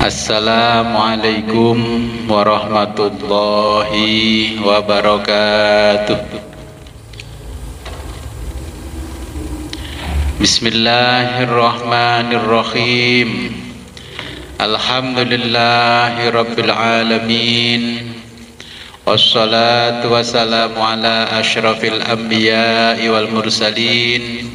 Assalamualaikum warahmatullahi wabarakatuh. Bismillahirrahmanirrahim. Alhamdulillahi rabbil alamin. Wassalatu wassalamu ala asyrafil anbiya'i wal mursalin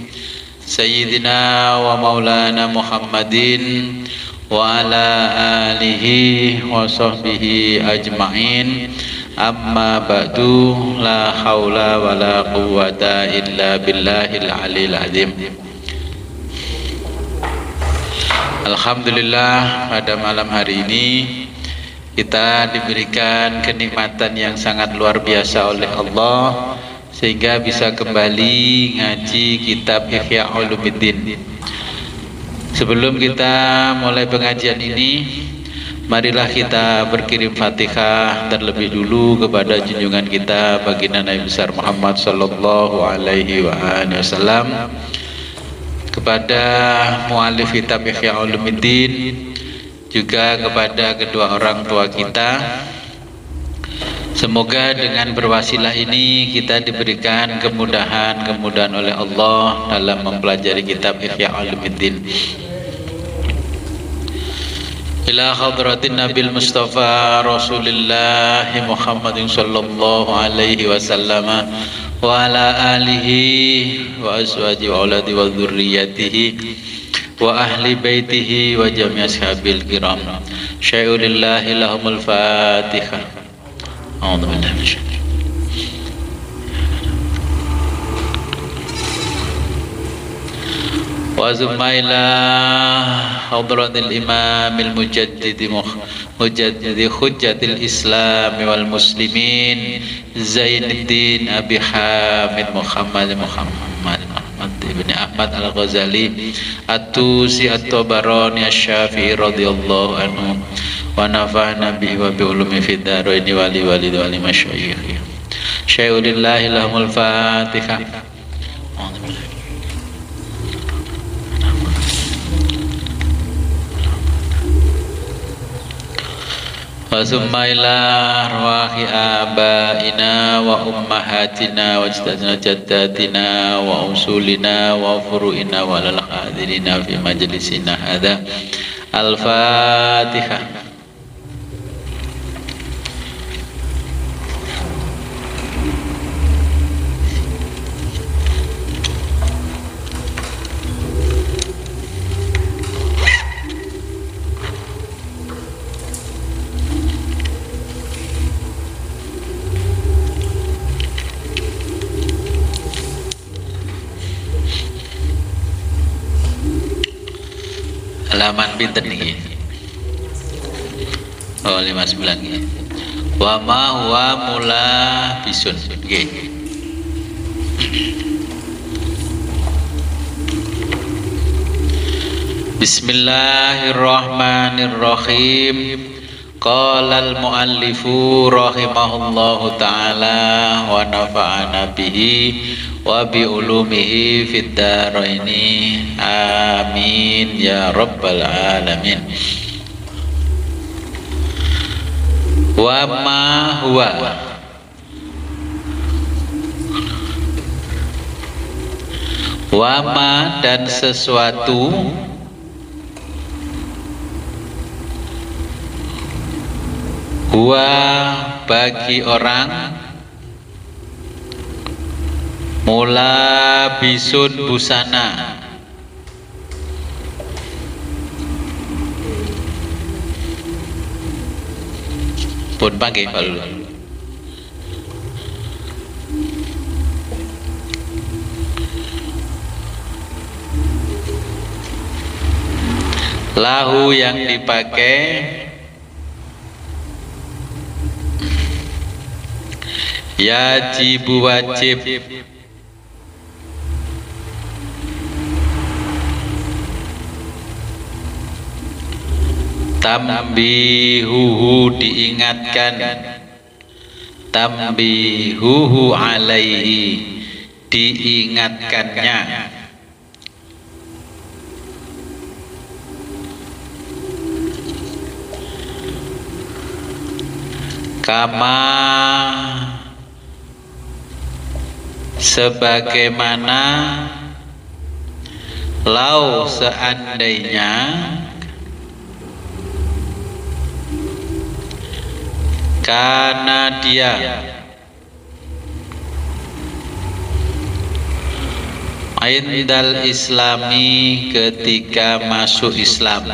Sayyidina wa maulana Muhammadin wa ala alihi wa sahbihi ajma'in. Amma ba'du, la hawla wa la quwwata illa billahil aliyil azim. Alhamdulillah, pada malam hari ini kita diberikan kenikmatan yang sangat luar biasa oleh Allah sehingga bisa kembali ngaji kitab Ihya Ulumuddin. Sebelum kita mulai pengajian ini, marilah kita berkirim Fatihah terlebih dulu kepada junjungan kita baginda Nabi besar Muhammad sallallahu alaihi wasallam, kepada muallif kitab Ihya Ulumuddin, juga kepada kedua orang tua kita. Semoga dengan berwasilah ini kita diberikan kemudahan oleh Allah dalam mempelajari kitab Ihya Ulumuddin. Ila hadratin Nabil Mustafa Rasulullah Muhammadin sallallahu alaihi wasallam wa ala alihi wa azwaji wa auladi wa dzurriyyatihi wa ahli baitihi wa jami' ashabil kiram. Syai'ulillahi lahumul Fatihah. A'udzu billahi minasyaitonir wa zumaila hadratil imamil mujaddidi hujjatil islam wal muslimin Zainuddin Abi Hamid Muhammad ibn Ahmad al-Ghazali At-Tusi At-Tabarani Asy-Syafi'i radhiyallahu anhu wa nafa'ana bihi wa bi ulumi fid dharaini wali masyayikh. Syai'ulillahi lahumul Fatihah. Wa summa ila arwahi abaina wa ummahatina wa jaddatina wa usulina wa furu'ina wa lal hadirina fi majlisina hadha. Al-Fatihah. Halaman pinten niki? Oh 59 nggih. Wa ma huwa mula bisun nggih. Bismillahirrahmanirrahim. Qala al-muallifu rahimahullahu ta'ala wa nafa'ana bihi wa bi ulumihi fid dharaini amin ya rabbal alamin. Wa ma huwa wa ma dan sesuatu huwa bagi orang mula bisun busana pun panggih Pak Lulu. Lahu yang dipakai yajibu wajib tambihuhu diingatkan, tambihuhu alaihi diingatkannya, kama sebagaimana lau seandainya karena dia indal islami ketika masuk Islam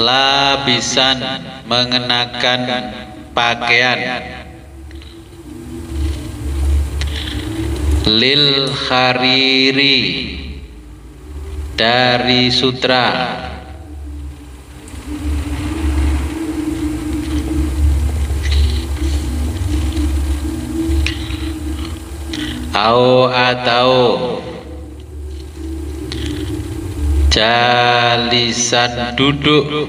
labisan mengenakan pakaian lil khariri dari sutra atau jalisan duduk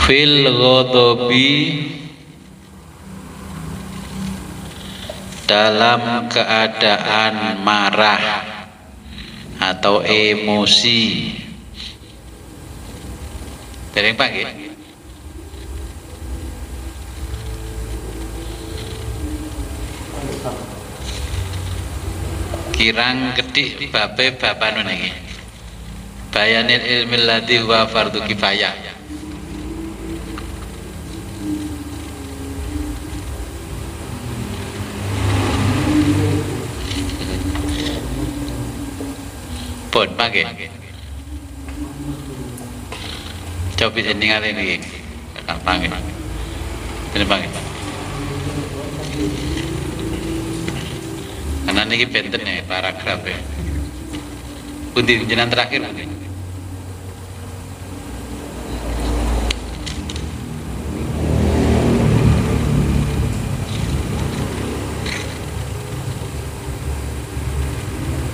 fil ghadabi dalam keadaan marah atau emosi. Dereng Pak nggih? Kirang kedik babe bapak niki. Bayanil ilmi ladzi huwa fardhu kifayah. Pun pagi. Coba ini kali ini. Pagi. Ini pagi. Karena ini benten ya paragraf ya. Pundi jenengan terakhir mungkin.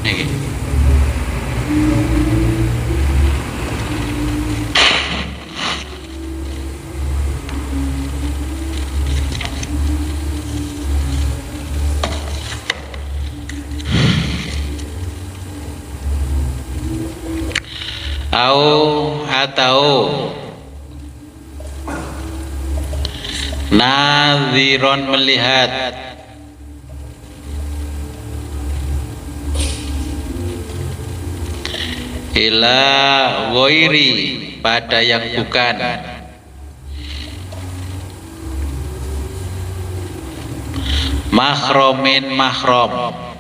Niki. Atau nadhiron melihat ila ghairi pada yang bukan mahromin mahrom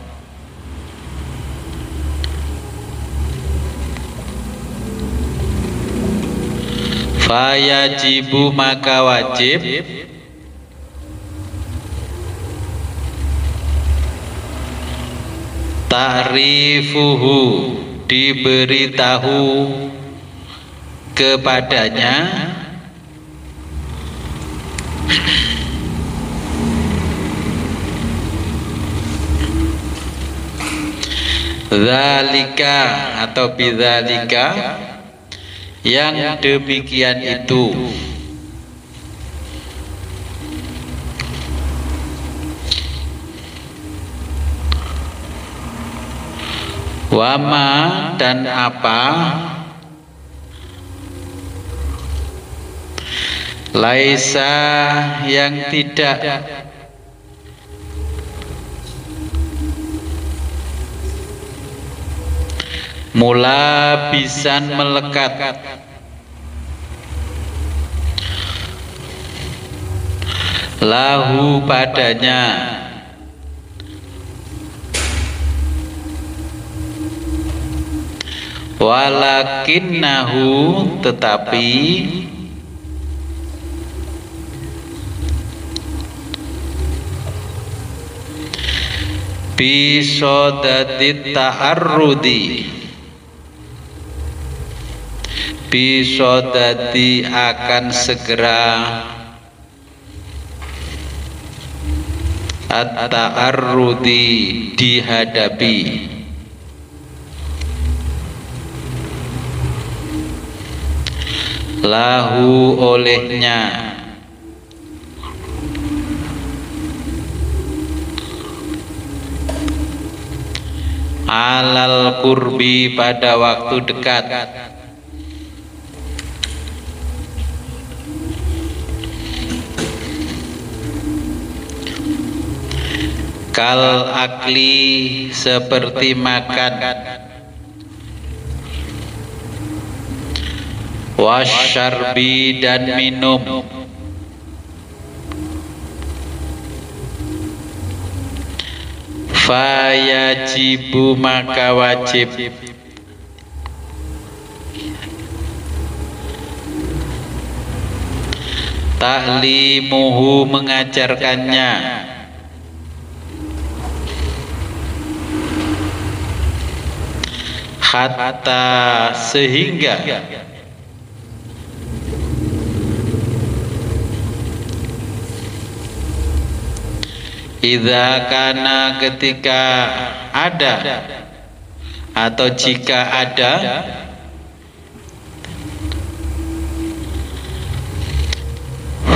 fayajibu maka wajib ta'rifuhu diberitahu kepadanya zalika atau bidzalika yang demikian itu wama dan apa laisa yang tidak mula bisan melekat lahu padanya walakinnahu tetapi bisodatit ta'arrudi bisodati akan segera at-ta'arrudi dihadapi lahu olehnya alal kurbi pada waktu dekat, kal akli seperti makan, wasyarbi dan minum, fayajibu maka wajib, ta'limuhu mengajarkannya, hatta sehingga idza kana ketika ada atau jika ada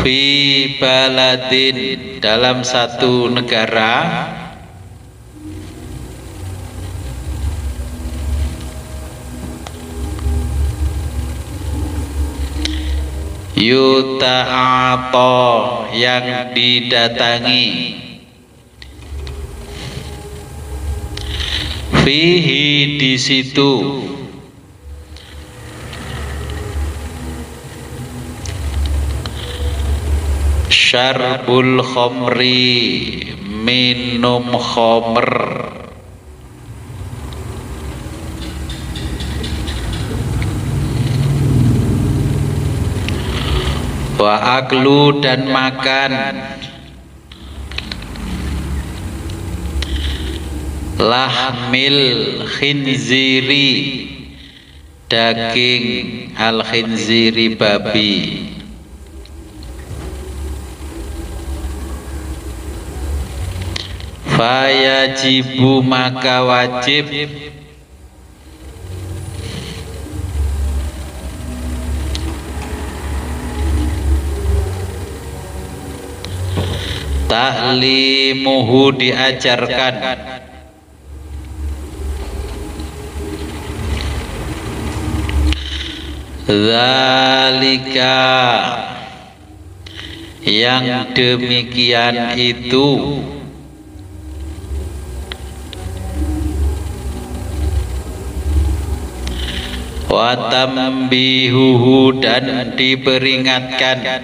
fi baladin dalam satu negara yuta'ato yang didatangi fihi di situ syarbul khomri minum khomer, wa aklu dan makan, lahmil khinziri daging al khinziri babi, fayajibu maka wajib, ta'limuhu diajarkan, zalika yang demikian itu, wa tambihuhu dan diperingatkan,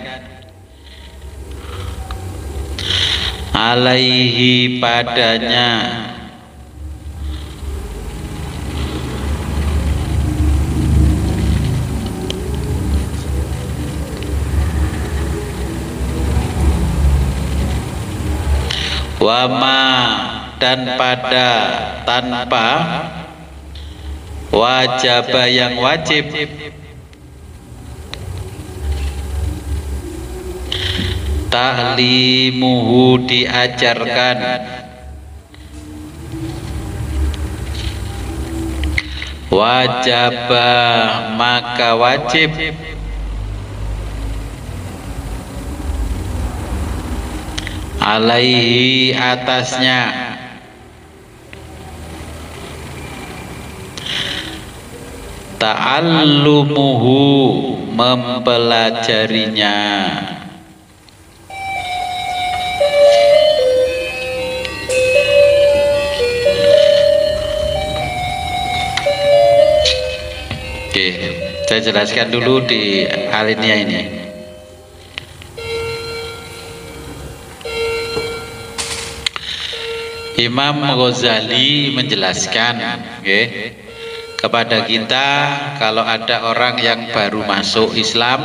alaihi padanya, wama dan pada tanpa, wajib yang wajib, ta'limuhu diajarkan, wajib maka wajib, alaihi atasnya, ta'allumuhu mempelajarinya. Oke, saya jelaskan dulu di alinea ini. Imam Ghazali menjelaskan kepada kita kalau ada orang yang baru masuk Islam,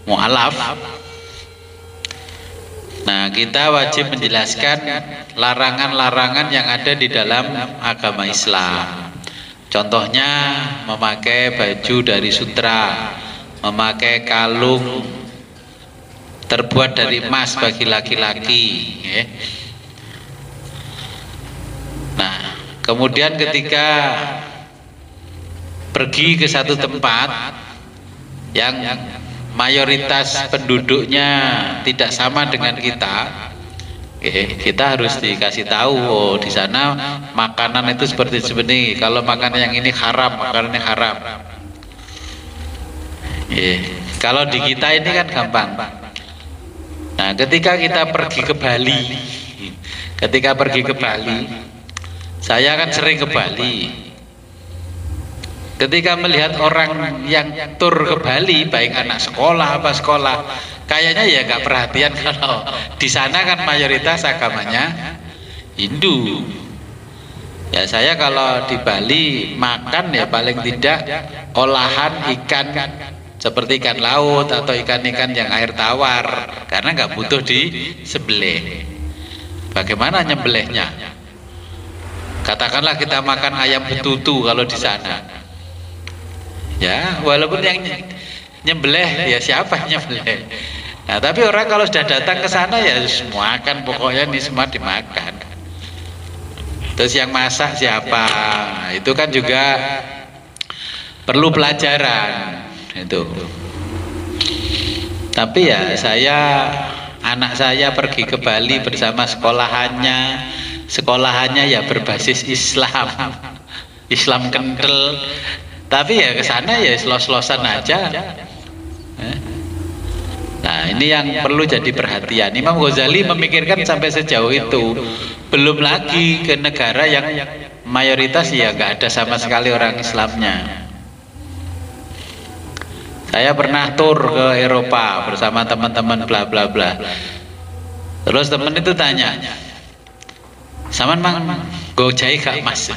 mu'alaf, nah kita wajib menjelaskan larangan-larangan yang ada di dalam agama Islam. Contohnya memakai baju dari sutra, memakai kalung terbuat dari emas bagi laki-laki. Nah, kemudian ketika pergi ke satu tempat yang mayoritas penduduknya tidak sama dengan kita, Oke, kita harus dikasih tahu, oh di sana makanan itu seperti ini. Kalau makanan yang ini haram, makanannya haram. Kalau di kita ini kan gampang. Nah, ketika kita pergi ke Bali, saya kan sering ke Bali. Ketika melihat orang yang tur ke Bali, baik anak sekolah apa sekolah, kayaknya ya nggak perhatian kalau di sana kan mayoritas agamanya Hindu. Ya saya kalau di Bali makan ya paling tidak olahan ikan seperti ikan laut atau ikan-ikan yang air tawar, karena nggak butuh disembelih. Bagaimana nyembelihnya? Katakanlah kita makan ayam betutu kalau di sana. Ya, walaupun yang nyembelih ya siapa yang nyembelih. Nah, tapi orang kalau sudah datang ke sana ya semua makan, pokoknya ini semua dimakan. Terus yang masak siapa? Itu kan juga perlu pelajaran itu. Tapi ya anak saya pergi ke Bali bersama sekolahannya ya berbasis Islam kental. Tapi ya ke sana ya selos-selosan aja. Nah, ini yang perlu jadi perhatian. Imam Ghazali memikirkan sampai sejauh itu. Belum lagi ke negara yang mayoritas ya nggak ada sama sekali orang Islamnya. Saya pernah tur ke Eropa bersama teman-teman bla bla bla. Terus teman itu tanya, "Saman mang go jahe gak Mas?"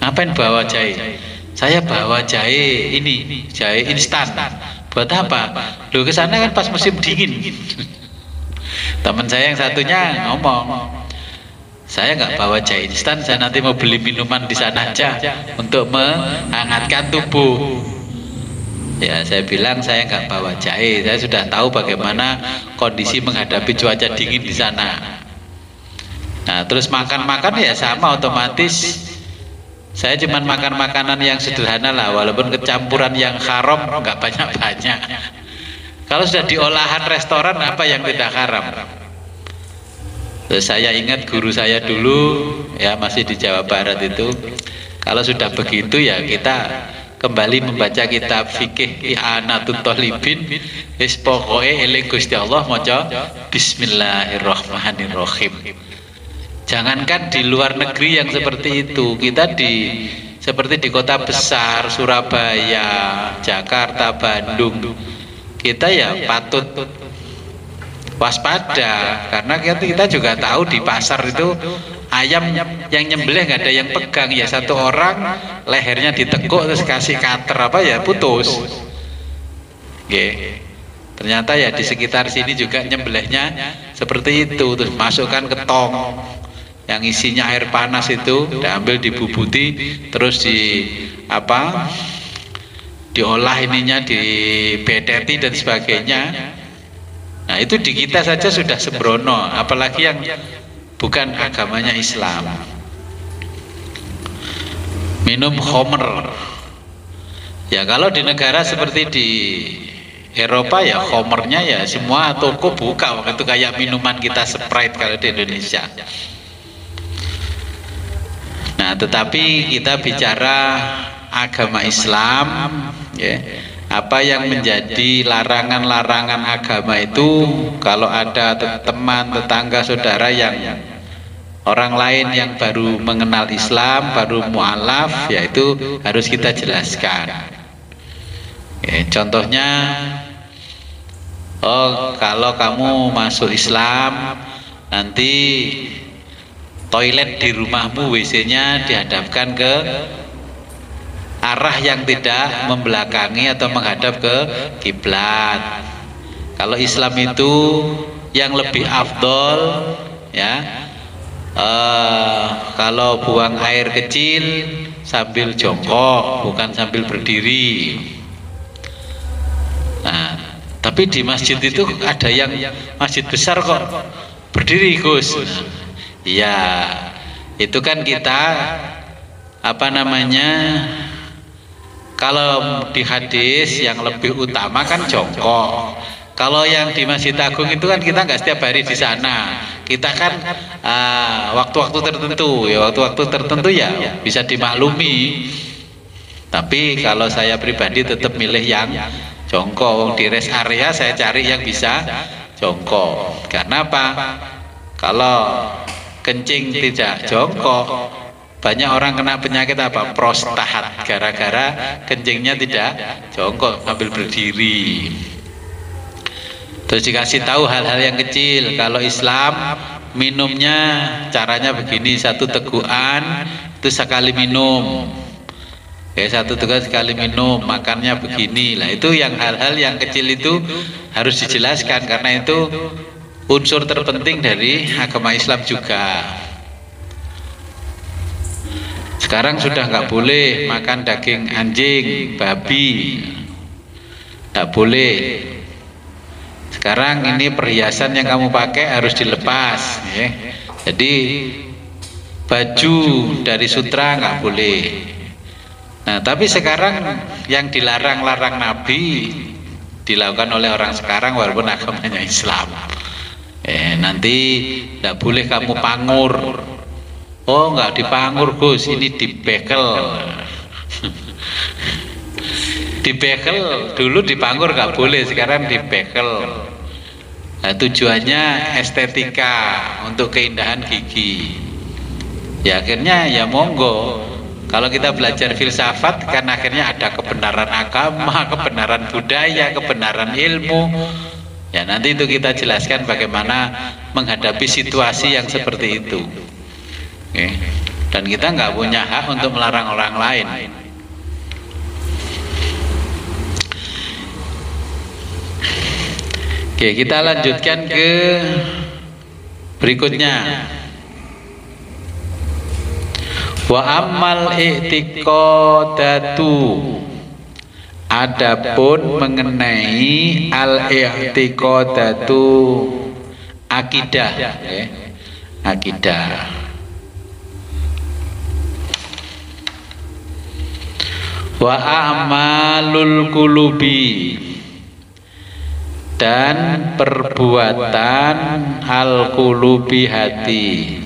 "Ngapain bawa jahe?" "Saya bawa jahe ini, jahe instan." "Buat apa?" "Loh ke sana kan pas musim dingin." Teman saya yang satunya ngomong, "Saya nggak bawa jahe instan, saya nanti mau beli minuman di sana aja untuk menghangatkan tubuh." Ya saya bilang saya nggak bawa jahe, saya sudah tahu bagaimana kondisi menghadapi cuaca dingin di sana. Nah terus makan-makan ya sama, otomatis saya cuma makan makanan yang sederhana lah, walaupun kecampuran yang haram nggak banyak-banyak. Kalau sudah di olahan restoran apa yang tidak haram? Terus saya ingat guru saya dulu ya masih di Jawa Barat itu, kalau sudah begitu ya kita kembali membaca kitab fikih I'anatul Thalibin, wis pokoke eling Gusti Allah maca bismillahirrahmanirrahim. Jangankan di luar negeri yang seperti itu, kita seperti di kota besar Surabaya, Jakarta, Bandung, kita ya patut waspada, karena kita juga tahu di pasar itu ayam yang nyembelih nggak ada yang pegang, ya satu orang lehernya ditekuk terus kasih cutter apa ya putus. Ternyata ya di sekitar sini juga nyembelihnya seperti itu, terus masukkan ke tong yang isinya air panas itu, diambil dibubuti, terus diolah ininya, dibeteti dan sebagainya. Nah itu di kita saja sudah sembrono, apalagi yang bukan agamanya Islam. Minum khamr. Ya kalau di negara seperti di Eropa ya khamrnya ya semua toko buka, waktu itu kayak minuman kita Sprite kalau di Indonesia. Nah tetapi kita bicara agama Islam ya, apa yang menjadi larangan-larangan agama itu, kalau ada teman, tetangga, saudara yang orang lain yang baru mengenal Islam, baru mu'alaf, yaitu harus kita jelaskan. Contohnya, oh kalau kamu masuk Islam, nanti toilet di rumahmu WC-nya dihadapkan ke arah yang tidak membelakangi atau menghadap ke kiblat. Kalau Islam itu yang lebih afdol ya, kalau buang air kecil sambil jongkok, bukan sambil berdiri. Nah, tapi di masjid itu ada yang masjid besar kok berdiri, Gus. Ya, itu kan kita kalau di hadis yang lebih utama kan jongkok. Kalau yang di Masjid Agung itu kan kita nggak setiap hari di sana. Kita kan waktu-waktu tertentu, ya waktu-waktu tertentu ya bisa dimaklumi. Tapi kalau saya pribadi tetap milih yang jongkok. Di rest area saya cari yang bisa jongkok. Karena apa? Kalau kencing tidak jongkok, banyak orang kena penyakit apa? Prostat, gara-gara kencingnya tidak jongkok, ambil berdiri. Terus dikasih tahu hal-hal yang kecil. Kalau Islam minumnya caranya begini, satu tegukan itu sekali minum. Satu tegukan sekali minum, makannya begini. Lah itu yang hal-hal yang kecil itu harus dijelaskan karena itu unsur terpenting dari agama Islam juga. Sekarang sudah nggak boleh makan daging anjing, babi, nggak boleh. Sekarang ini perhiasan yang kamu pakai harus dilepas, ya. Jadi baju dari sutra nggak boleh. Nah, tapi sekarang yang dilarang-larang Nabi dilakukan oleh orang sekarang walaupun agamanya Islam. Nanti nggak boleh kamu pangur. Oh, nggak dipangur Gus, ini dibekel. Dibekel, dulu dipangur nggak boleh, sekarang dibekel. Nah, tujuannya estetika untuk keindahan gigi. Ya akhirnya ya monggo. Kalau kita belajar filsafat kan akhirnya ada kebenaran agama, kebenaran budaya, kebenaran ilmu. Ya nanti itu kita jelaskan bagaimana menghadapi situasi yang seperti itu. Oke. Dan kita nggak punya hak untuk melarang orang lain. Oke, kita lanjutkan ke berikutnya. Wa ammal i'tiqadatu, adapun mengenai al-i'tiqadatu akidah, akidah. Wa a'malul qulubi, dan perbuatan al-qulubi hati.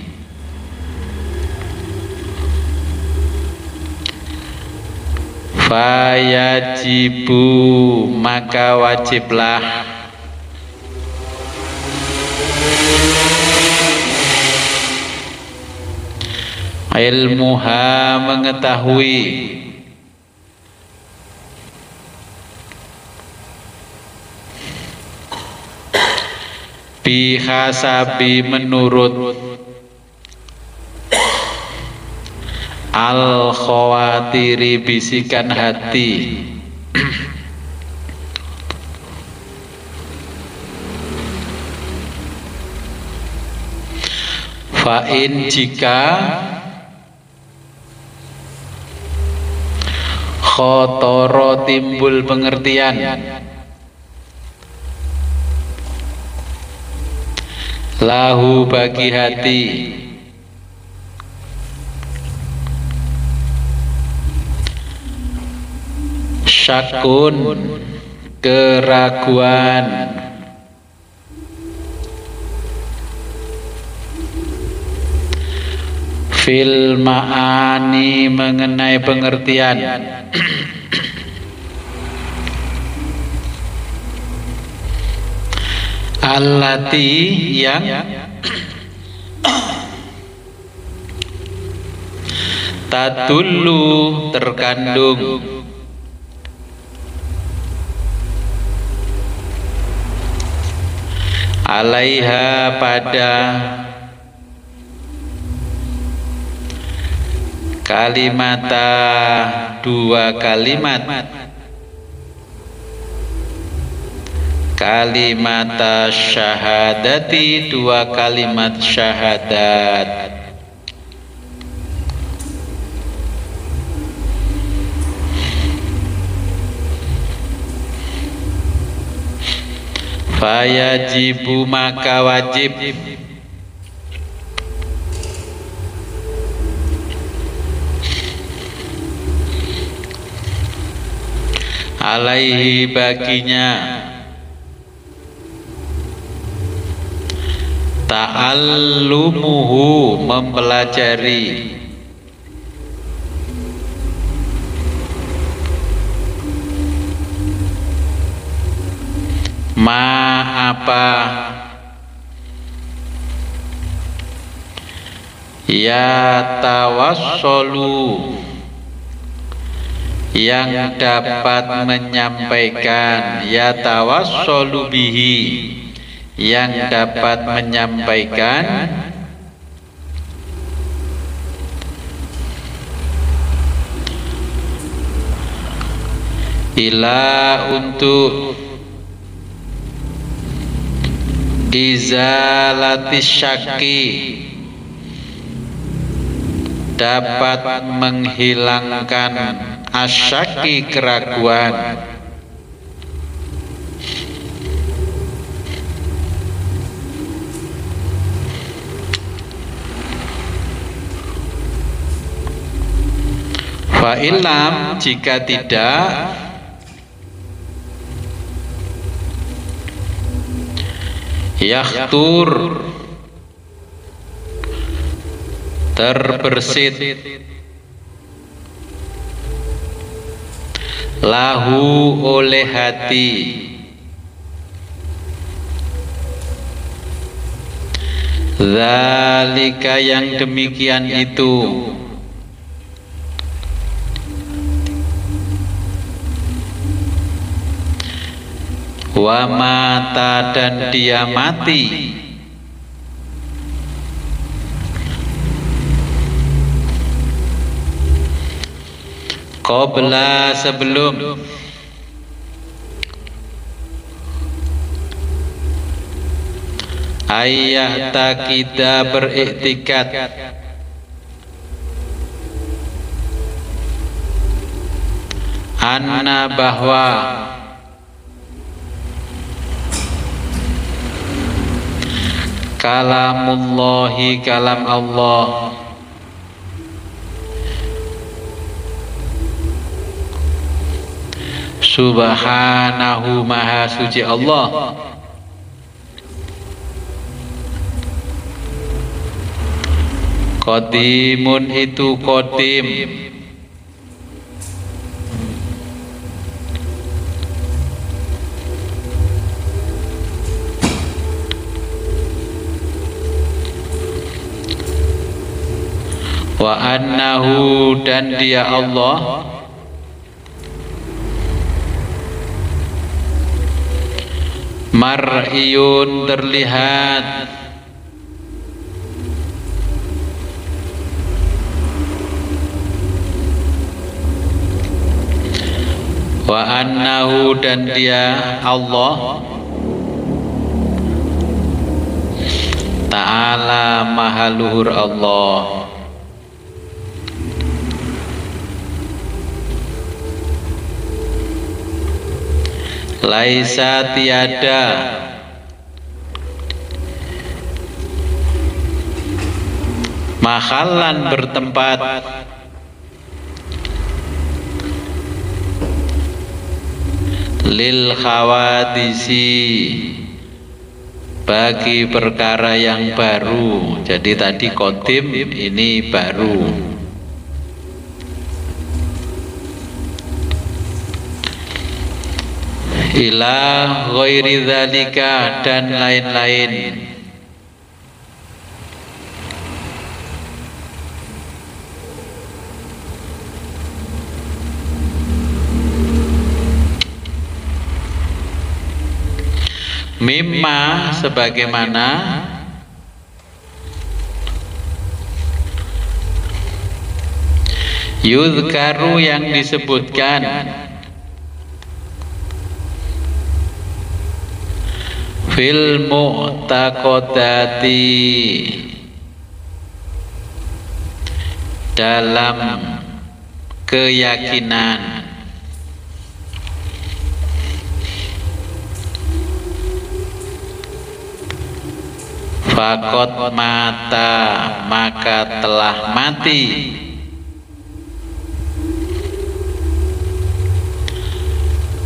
Fayajibu, maka wajiblah ilmuha, mengetahui bihasabi, menurut al khawatiri, bisikan hati. Fa'in, jika khotoro, timbul pengertian, lahu, bagi hati, syakun, keraguan, fil ma'ani, mengenai pengertian, allati, yang tadullu, terkandung, alaiha, pada kalimata, dua kalimat, kalimata syahadati, dua kalimat syahadat. Fayajibu, maka wajib alaihi, baginya ta'allumuhu mempelajari, ma apa, ya tawassolu yang dapat menyampaikan, ya tawassolu bihi yang dapat menyampaikan, ila untuk izalatis syaki dapat menghilangkan asyaki keraguan, fa ilam jika tidak, yakhtur terbersit, lahu oleh hati, zalika yang demikian itu, wa mata dan dia mati, qabla sebelum, ayah tak kita beriktikad, anna bahwa kalamullahi kalam Allah, subhanahu maha suci Allah, qadimun itu qadim, wa annahu dan dia Allah mar'iyun terlihat, wa annahu dan dia Allah ta'ala maha luhur Allah, laisa tiada mahallan bertempat lil khawadisi bagi perkara yang baru. Jadi tadi qadim, ini baru. Ila ghairi dzalika dan lain-lain. Mimma sebagaimana yuzkaru yang disebutkan fil mu'taqadati dalam keyakinan, faqad mata maka telah mati,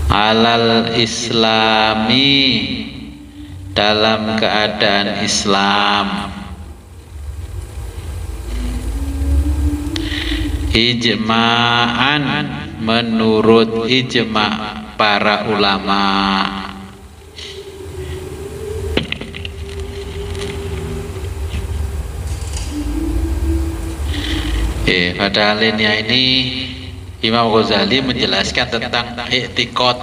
alal islami dalam keadaan Islam. Ijma'an menurut ijma' para ulama. Pada alinea ini Imam Ghazali menjelaskan tentang i'tiqad.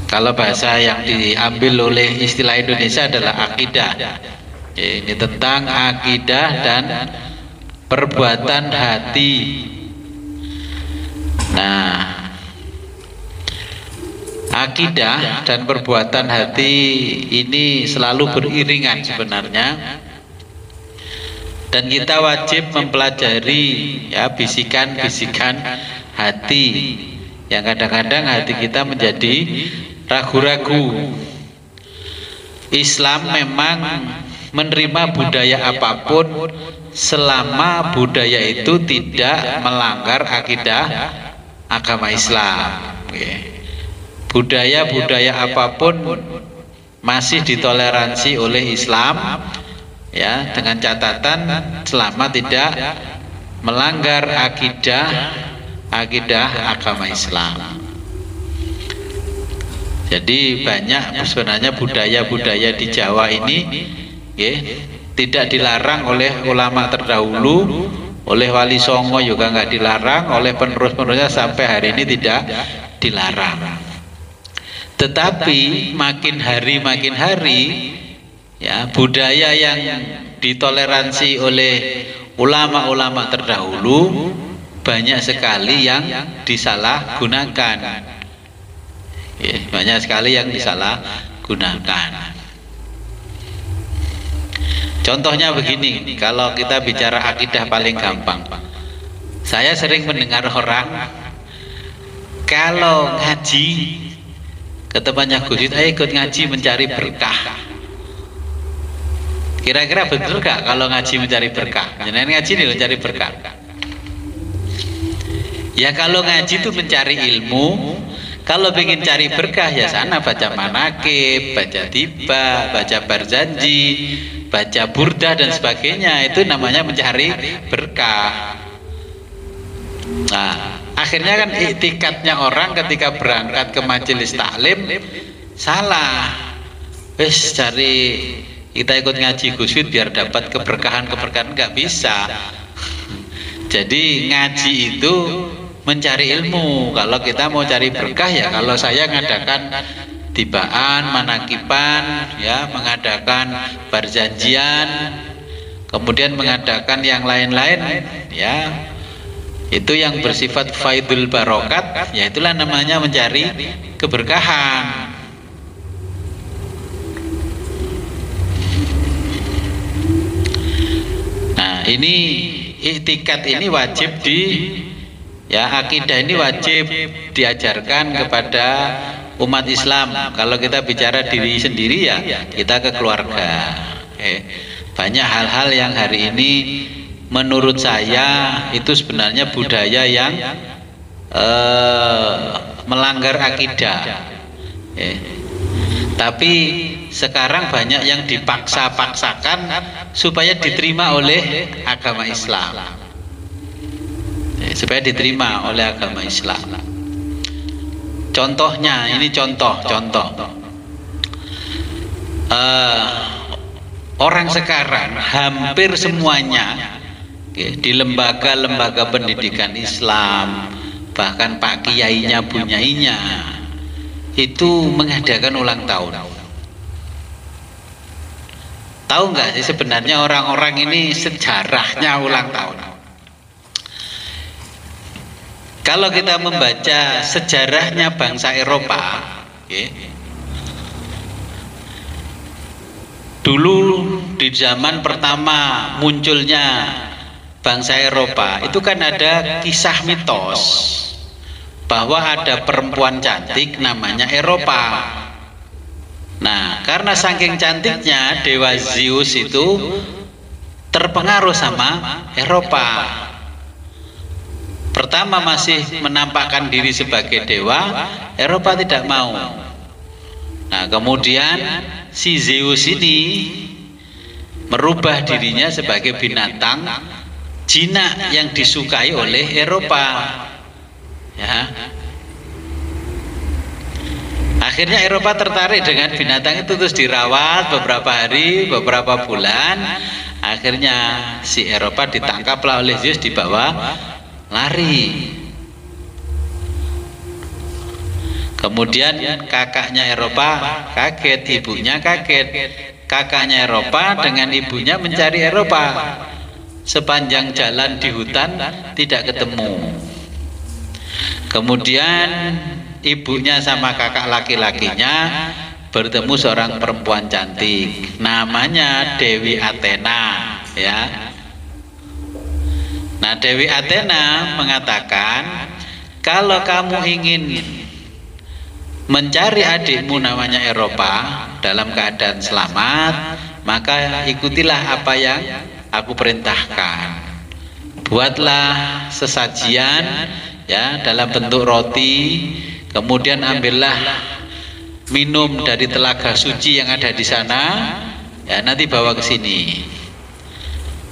Kalau bahasa yang diambil oleh istilah Indonesia adalah akidah. Ini tentang akidah dan perbuatan hati. Nah, akidah dan perbuatan hati ini selalu beriringan sebenarnya. Dan kita wajib mempelajari ya bisikan-bisikan hati yang kadang-kadang hati kita menjadi ragu-ragu. Islam memang menerima budaya apapun selama budaya itu tidak melanggar akidah agama Islam. Budaya-budaya apapun masih ditoleransi oleh Islam, ya, dengan catatan selama tidak melanggar akidah agama Islam. Jadi banyak sebenarnya budaya-budaya di Jawa ini ya, tidak dilarang oleh ulama terdahulu, oleh Wali Songo juga nggak dilarang, oleh penerus-penerusnya sampai hari ini tidak dilarang. Tetapi makin hari ya, budaya yang ditoleransi oleh ulama-ulama terdahulu banyak sekali yang disalahgunakan. Ya, banyak sekali yang disalahgunakan. Contohnya begini, kalau kita bicara akidah paling gampang, saya sering mendengar orang kalau ngaji ke tempatnya Gus, ayo ikut ngaji mencari berkah. Kira-kira betul gak kalau ngaji mencari berkah? Jangan ngaji nih mencari berkah. Ya kalau ngaji itu mencari ilmu. Kalau ingin cari berkah ya sana baca manakib, baca tiba, baca barzanji, baca burdah dan sebagainya. Itu namanya mencari berkah. Nah, akhirnya kan iktikadnya orang ketika berangkat ke majelis taklim salah. Wes cari kita ikut ngaji Gus Fit biar dapat keberkahan nggak bisa. Jadi ngaji itu mencari ilmu. Kalau kita mau cari berkah ya kalau saya ngadakan tibaan, manakiban, ya mengadakan perjanjian, kemudian mengadakan yang lain-lain, ya itu yang bersifat faidul barokat, ya itulah namanya mencari keberkahan. Nah ini iktikad ini wajib ya akidah ini wajib diajarkan kepada umat Islam. Kalau kita bicara diri sendiri ya kita ke keluarga. Banyak hal-hal yang hari ini menurut saya itu sebenarnya budaya yang melanggar akidah. Tapi sekarang banyak yang dipaksa-paksakan supaya diterima oleh agama Islam. Supaya diterima oleh agama Islam. Contohnya, ini contoh. Orang sekarang hampir semuanya di lembaga-lembaga pendidikan Islam, bahkan Pak Kiainya, Bu Nyainya, itu mengadakan ulang tahun. Tahu nggak sih sebenarnya orang-orang ini sejarahnya ulang tahun? Kalau kita membaca sejarahnya bangsa Eropa, dulu di zaman pertama munculnya bangsa Eropa, itu kan ada kisah mitos bahwa ada perempuan cantik namanya Eropa. Nah, karena saking cantiknya Dewa Zeus itu terpengaruh sama Eropa. Pertama masih menampakkan diri sebagai dewa, Eropa tidak mau. Nah kemudian si Zeus ini merubah dirinya sebagai binatang jinak yang disukai oleh Eropa, ya. Akhirnya Eropa tertarik dengan binatang itu, terus dirawat beberapa hari, beberapa bulan. Akhirnya si Eropa ditangkaplah oleh Zeus, dibawa lari. Kemudian kakaknya Eropa kaget, ibunya kaget. Kakaknya Eropa dengan ibunya mencari Eropa. Sepanjang jalan di hutan tidak ketemu. Kemudian ibunya sama kakak laki-lakinya bertemu seorang perempuan cantik, namanya Dewi Athena, ya. Nah, Dewi Athena mengatakan, kalau kamu ingin mencari adikmu namanya Eropa dalam keadaan selamat, maka ikutilah apa yang aku perintahkan. Buatlah sesajian, ya, dalam bentuk roti, kemudian ambillah minum dari telaga suci yang ada di sana, ya, nanti bawa ke sini.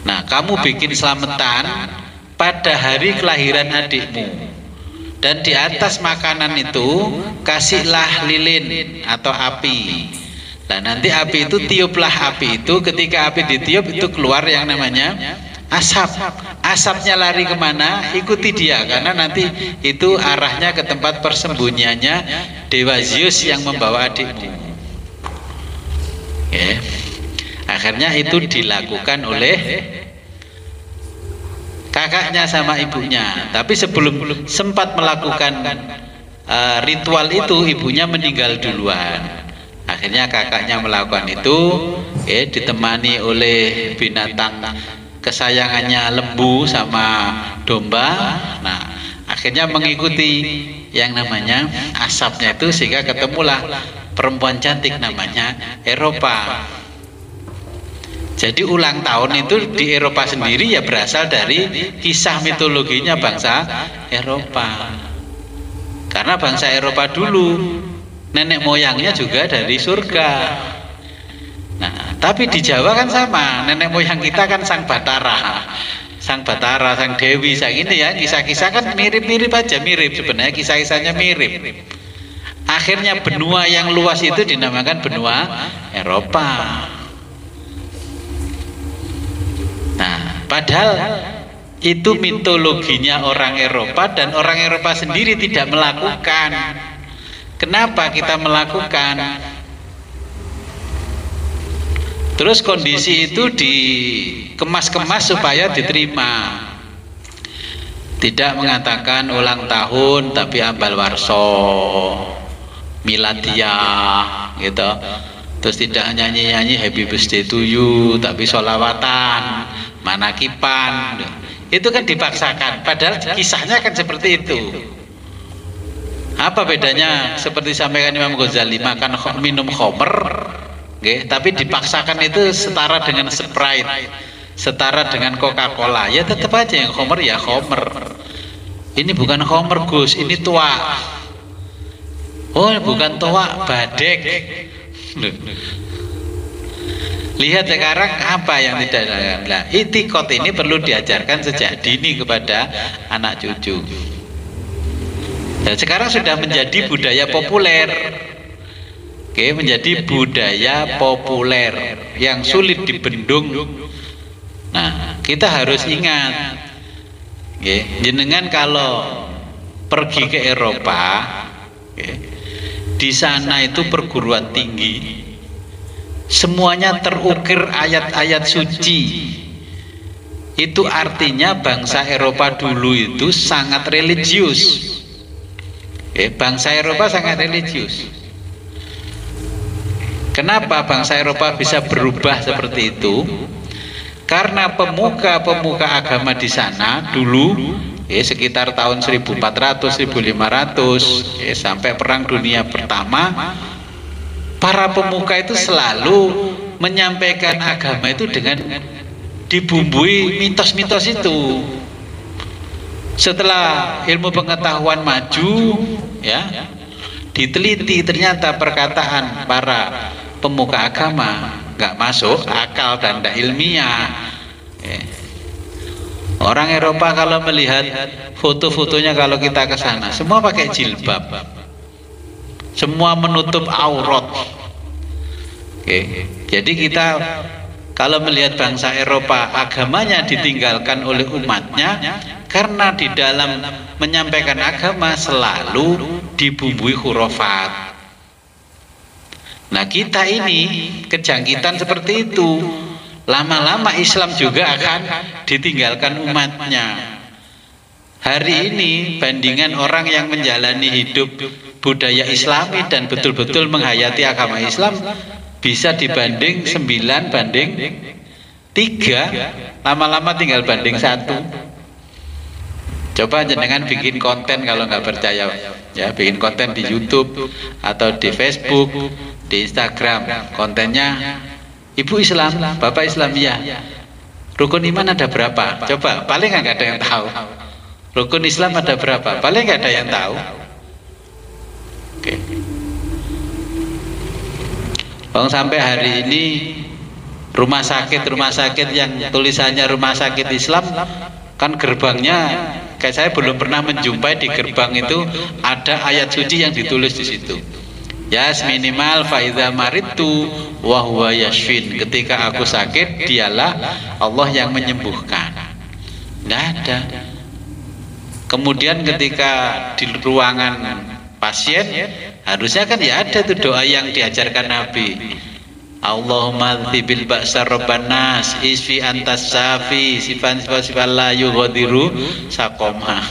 Nah, kamu bikin selamatan pada hari kelahiran adikmu. Dan di atas makanan itu kasihlah lilin atau api. Nah, nanti api itu, tiuplah api itu. Ketika api ditiup itu keluar yang namanya asap. Asapnya lari kemana? Ikuti dia, karena nanti itu arahnya ke tempat persembunyiannya Dewa Zeus yang membawa adikmu. Okay. Akhirnya itu dilakukan oleh kakaknya sama ibunya. Tapi sebelum sempat melakukan ritual itu, ibunya meninggal duluan. Akhirnya kakaknya melakukan itu, ditemani oleh binatang kesayangannya, lembu sama domba. Nah, akhirnya mengikuti yang namanya asapnya itu, sehingga ketemulah perempuan cantik namanya Eropa. Jadi ulang tahun itu di Eropa sendiri ya berasal dari kisah mitologinya bangsa Eropa. Karena bangsa Eropa dulu nenek moyangnya juga dari surga. Nah, tapi di Jawa kan sama, nenek moyang kita kan Sang Batara, Sang Dewi, Sang ini ya, kisah-kisah kan mirip-mirip aja, mirip sebenarnya, kisah-kisahnya mirip. Akhirnya benua yang luas itu dinamakan benua Eropa. Nah, padahal itu mitologinya orang Eropa, dan orang Eropa sendiri tidak melakukan. Kenapa kita melakukan? Terus kondisi itu dikemas-kemas supaya diterima. Tidak mengatakan ulang tahun, tapi ambal warso, miladiah, gitu. Terus tidak nyanyi-nyanyi happy birthday to you, tapi sholawatan, manakipan. Itu kan dipaksakan, padahal kisahnya kan seperti itu. Apa bedanya? Seperti sampaikan Imam Ghazali, makan minum khamr, tapi dipaksakan itu setara dengan Sprite, setara dengan Coca-Cola. Ya tetap aja yang khamr ya khamr. Ini bukan khamr Gus, ini tua. Oh, bukan tua, badek. Lihat sekarang apa yang tidak ada. Nah, itikot ini perlu diajarkan sejak dini kepada anak cucu. Dan sekarang sudah menjadi budaya populer. Oke, menjadi budaya populer yang sulit dibendung. Nah, kita harus ingat, jenengan kalau pergi ke Eropa, di sana itu perguruan tinggi, semuanya terukir ayat-ayat suci. Itu artinya bangsa Eropa dulu itu sangat religius. Bangsa Eropa sangat religius. Kenapa bangsa Eropa bisa berubah seperti itu? Karena pemuka-pemuka agama di sana dulu, sekitar tahun 1400-1500, sampai Perang Dunia Pertama, para pemuka itu selalu menyampaikan agama itu dengan dibumbui mitos-mitos itu. Setelah ilmu pengetahuan maju, diteliti, ternyata perkataan para pemuka agama, nggak masuk akal dan tidak ilmiah. Orang Eropa kalau melihat foto-fotonya, kalau kita ke sana semua pakai jilbab, semua menutup aurat. Jadi kita kalau melihat bangsa Eropa, agamanya ditinggalkan oleh umatnya karena di dalam menyampaikan agama selalu dibumbui khurafat. Nah, kita ini kejangkitan seperti itu. Lama-lama Islam juga akan ditinggalkan umatnya. Hari ini bandingan orang yang menjalani hidup budaya Islami dan betul-betul menghayati agama Islam bisa dibanding 9 banding 3, lama-lama tinggal banding 1. Coba jenengan bikin konten, kalau nggak percaya ya, bikin konten di YouTube atau di Facebook, di Instagram, kontennya Ibu Islam, Bapak Islam, ya. Rukun iman ada berapa? Coba, paling nggak ada yang tahu. Rukun Islam ada berapa? Paling nggak ada yang tahu. Oke. Bang, sampai hari ini rumah sakit yang tulisannya rumah sakit Islam kan gerbangnya, kayak saya belum pernah menjumpai di gerbang itu ada ayat suci yang ditulis di situ. Yas minimal faidha maritu wa huwa yashfin. Ketika aku sakit, dialah Allah yang menyembuhkan. Nggak ada. Kemudian ketika di ruangan pasien, harusnya kan ya ada tuh doa yang diajarkan Nabi. Allahumma dzibil ba'sa rabban nas isfi antas safi sifan la yughadiru saqoma.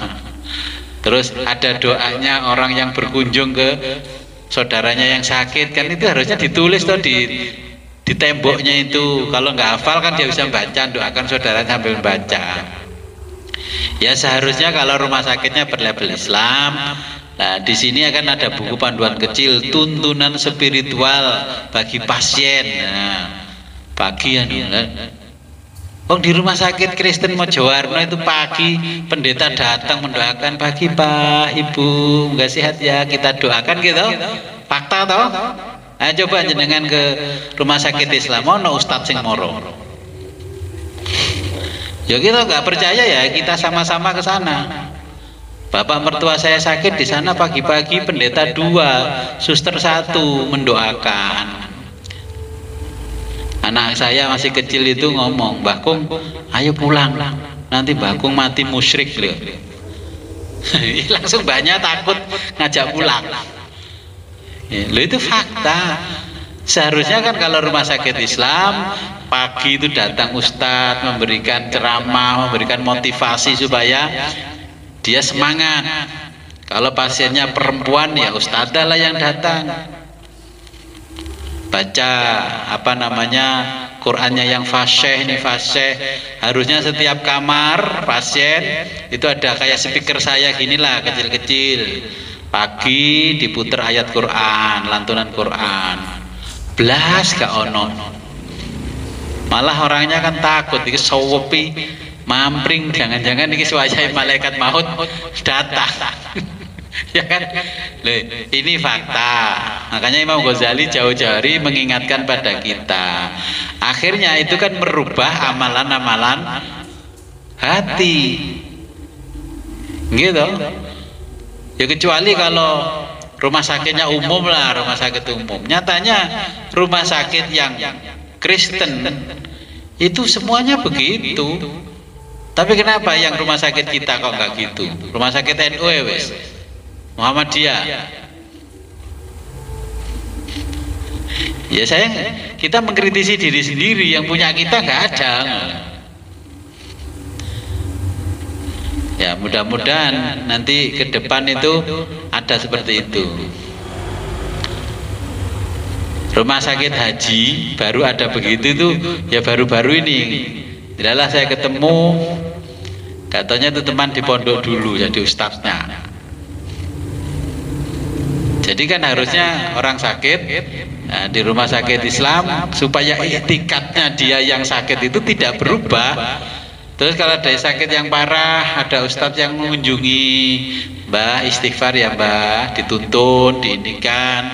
Terus ada doanya orang yang berkunjung ke saudaranya yang sakit, kan itu harusnya ditulis tuh di temboknya itu. Kalau nggak hafal kan dia bisa baca, doakan saudara sambil baca. Ya seharusnya kalau rumah sakitnya berlabel Islam. Nah, di sini akan ada buku panduan kecil tuntunan spiritual bagi pasien. Nah, pagi ya, oh di rumah sakit Kristen Mojowarno itu pagi pendeta datang mendoakan, pagi Pak Ibu nggak sehat ya, kita doakan gitu. Fakta toh? Nah, coba jenengan ke rumah sakit Islam, ono Ustadz sing moro. Ya kita nggak percaya ya, kita sama-sama ke sana. Bapak mertua saya sakit di sana pagi-pagi pendeta 2, suster 1 mendoakan. Anak saya masih kecil itu ngomong, Mbah Kung, ayo pulang, nanti Mbah Kung mati musyrik loh. Langsung banyak takut ngajak pulang. Loh, itu fakta. Seharusnya kan kalau rumah sakit Islam pagi itu datang ustadz memberikan ceramah, memberikan motivasi supaya dia semangat. Kalau pasiennya perempuan ya ustadzah lah yang datang. Baca Qur'annya yang fasyih, ini fasyih. Harusnya setiap kamar pasien itu ada kayak speaker saya ginilah kecil-kecil. Pagi diputer ayat Quran, lantunan Quran. Blas gak ono. Malah orangnya kan takut iki sawepi mampring, jangan-jangan ini suwajai malaikat maut datang. Ya kan? Loh, ini fakta. Makanya Imam Ghazali jauh-jauh hari mengingatkan pada kita. Akhirnya itu kan merubah amalan-amalan hati. Gitu. Ya kecuali kalau rumah sakitnya umum lah, rumah sakit umum. Nyatanya rumah sakit yang Kristen itu semuanya begitu. Tapi kenapa yang rumah sakit kita kok nggak gitu? Rumah sakit NU wes Muhammadiyah. Ya kita mengkritisi diri sendiri, yang punya kita nggak ada. Ya mudah-mudahan nanti ke depan itu ada seperti itu. Rumah sakit haji baru ada begitu tuh ya baru-baru ini. Tidaklah saya ketemu, katanya itu teman di pondok dulu jadi ustadznya. Jadi kan harusnya orang sakit di rumah sakit Islam supaya etikatnya dia yang sakit itu tidak berubah. Terus kalau ada sakit yang parah, ada ustadz yang mengunjungi, Mbah istighfar ya Mbah, dituntun, diindikan.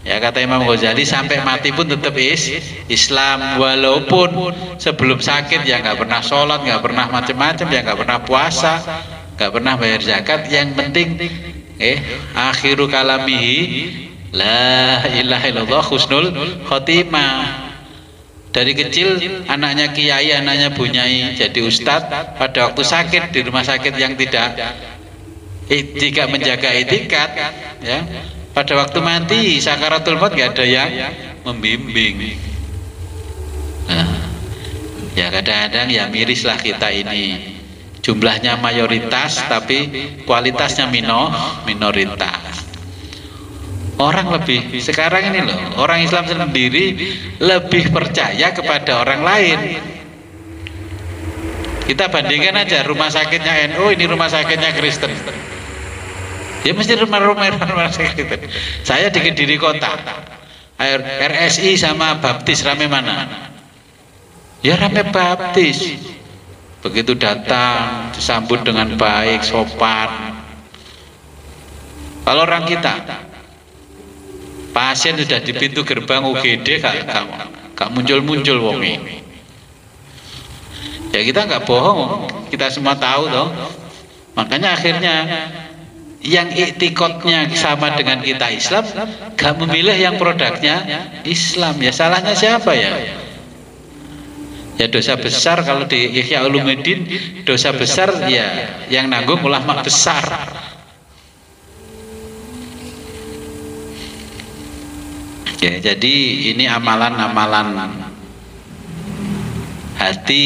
Ya kata Imam Ghazali sampai mati pun tetap Islam, walaupun sebelum sakit ya nggak pernah sholat, nggak pernah macam-macam, ya nggak pernah puasa, nggak pernah bayar zakat. Yang penting akhiru kalamihi la ilaha illallah husnul khotimah. Dari kecil anaknya kiai, anaknya bunyai jadi ustadz, pada waktu sakit di rumah sakit yang tidak menjaga etikat, ya pada waktu mati sakaratul maut nggak ada yang membimbing. Nah, ya kadang-kadang ya mirislah kita ini, jumlahnya mayoritas tapi kualitasnya minoritas. Orang lebih sekarang ini loh, orang Islam sendiri lebih percaya kepada orang lain. Kita bandingkan aja rumah sakitnya NU, ini rumah sakitnya Kristen. Ya mesti rumah sakit. Saya di Kediri kota, RSI sama Baptis rame mana? Ya rame Baptis. Begitu datang disambut dengan baik, sopan. Kalau orang kita, pasien sudah di pintu gerbang UGD gak muncul-muncul wongi. Ya kita nggak bohong, kita semua tahu toh. Makanya akhirnya yang iktikadnya sama dengan kita Islam gak memilih yang produknya Islam. Ya salahnya siapa ya? Ya dosa besar kalau di Ihya Ulumuddin, dosa besar ya yang nanggung ulama besar. Ya, jadi ini amalan-amalan hati,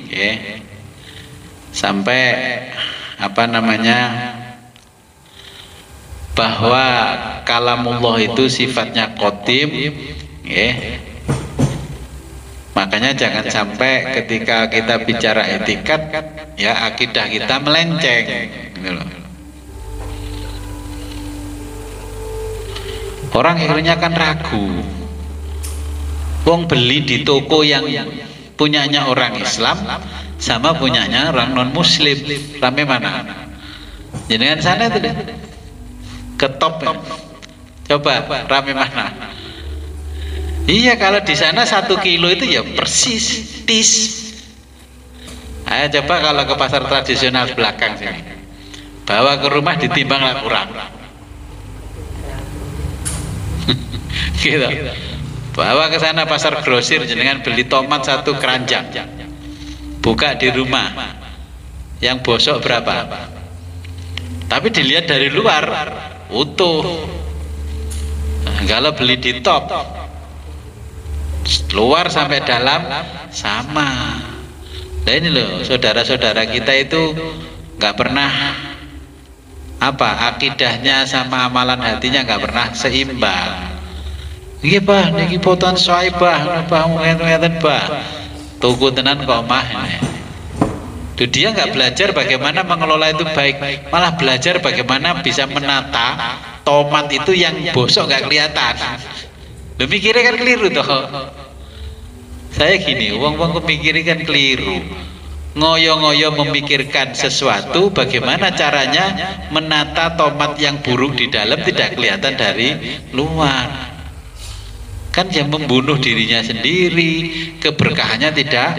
ya. Sampai apa namanya, bahwa kalamullah itu sifatnya qadim, ya. Makanya jangan sampai ketika kita bicara etikat, ya akidah kita melenceng, gitu loh. Orang akhirnya kan ragu. Wong beli di toko yang punyanya orang Islam sama punyanya orang non Muslim, rame mana? Jangan sana itu deh, ketop. Coba rame mana? Iya, kalau di sana 1 kilo itu ya persis tis. Ayo coba kalau ke pasar tradisional belakang sini, bawa ke rumah ditimbang lah kurang. Gitu. Bawa ke sana pasar grosir, jenengan beli tomat 1 keranjang, buka di rumah, yang bosok berapa? Tapi dilihat dari luar utuh. Nah, kalau beli di top, luar sampai dalam sama. Nah ini loh, saudara-saudara kita itu nggak pernah akidahnya sama amalan hatinya nggak pernah seimbang. Iya bah, niki poton soibah, bah ngeten bah, tuku tenan kok mah ini. Tuh dia nggak belajar bagaimana mengelola itu baik, malah belajar bagaimana bisa menata tomat itu yang bosok nggak kelihatan. Lu mikirnya kan keliru toh. Saya gini, uang-uang mikirnya kan keliru. Ngoyo-ngoyo memikirkan sesuatu, bagaimana caranya menata tomat yang buruk di dalam tidak kelihatan dari luar. Kan yang membunuh dirinya sendiri, keberkahannya tidak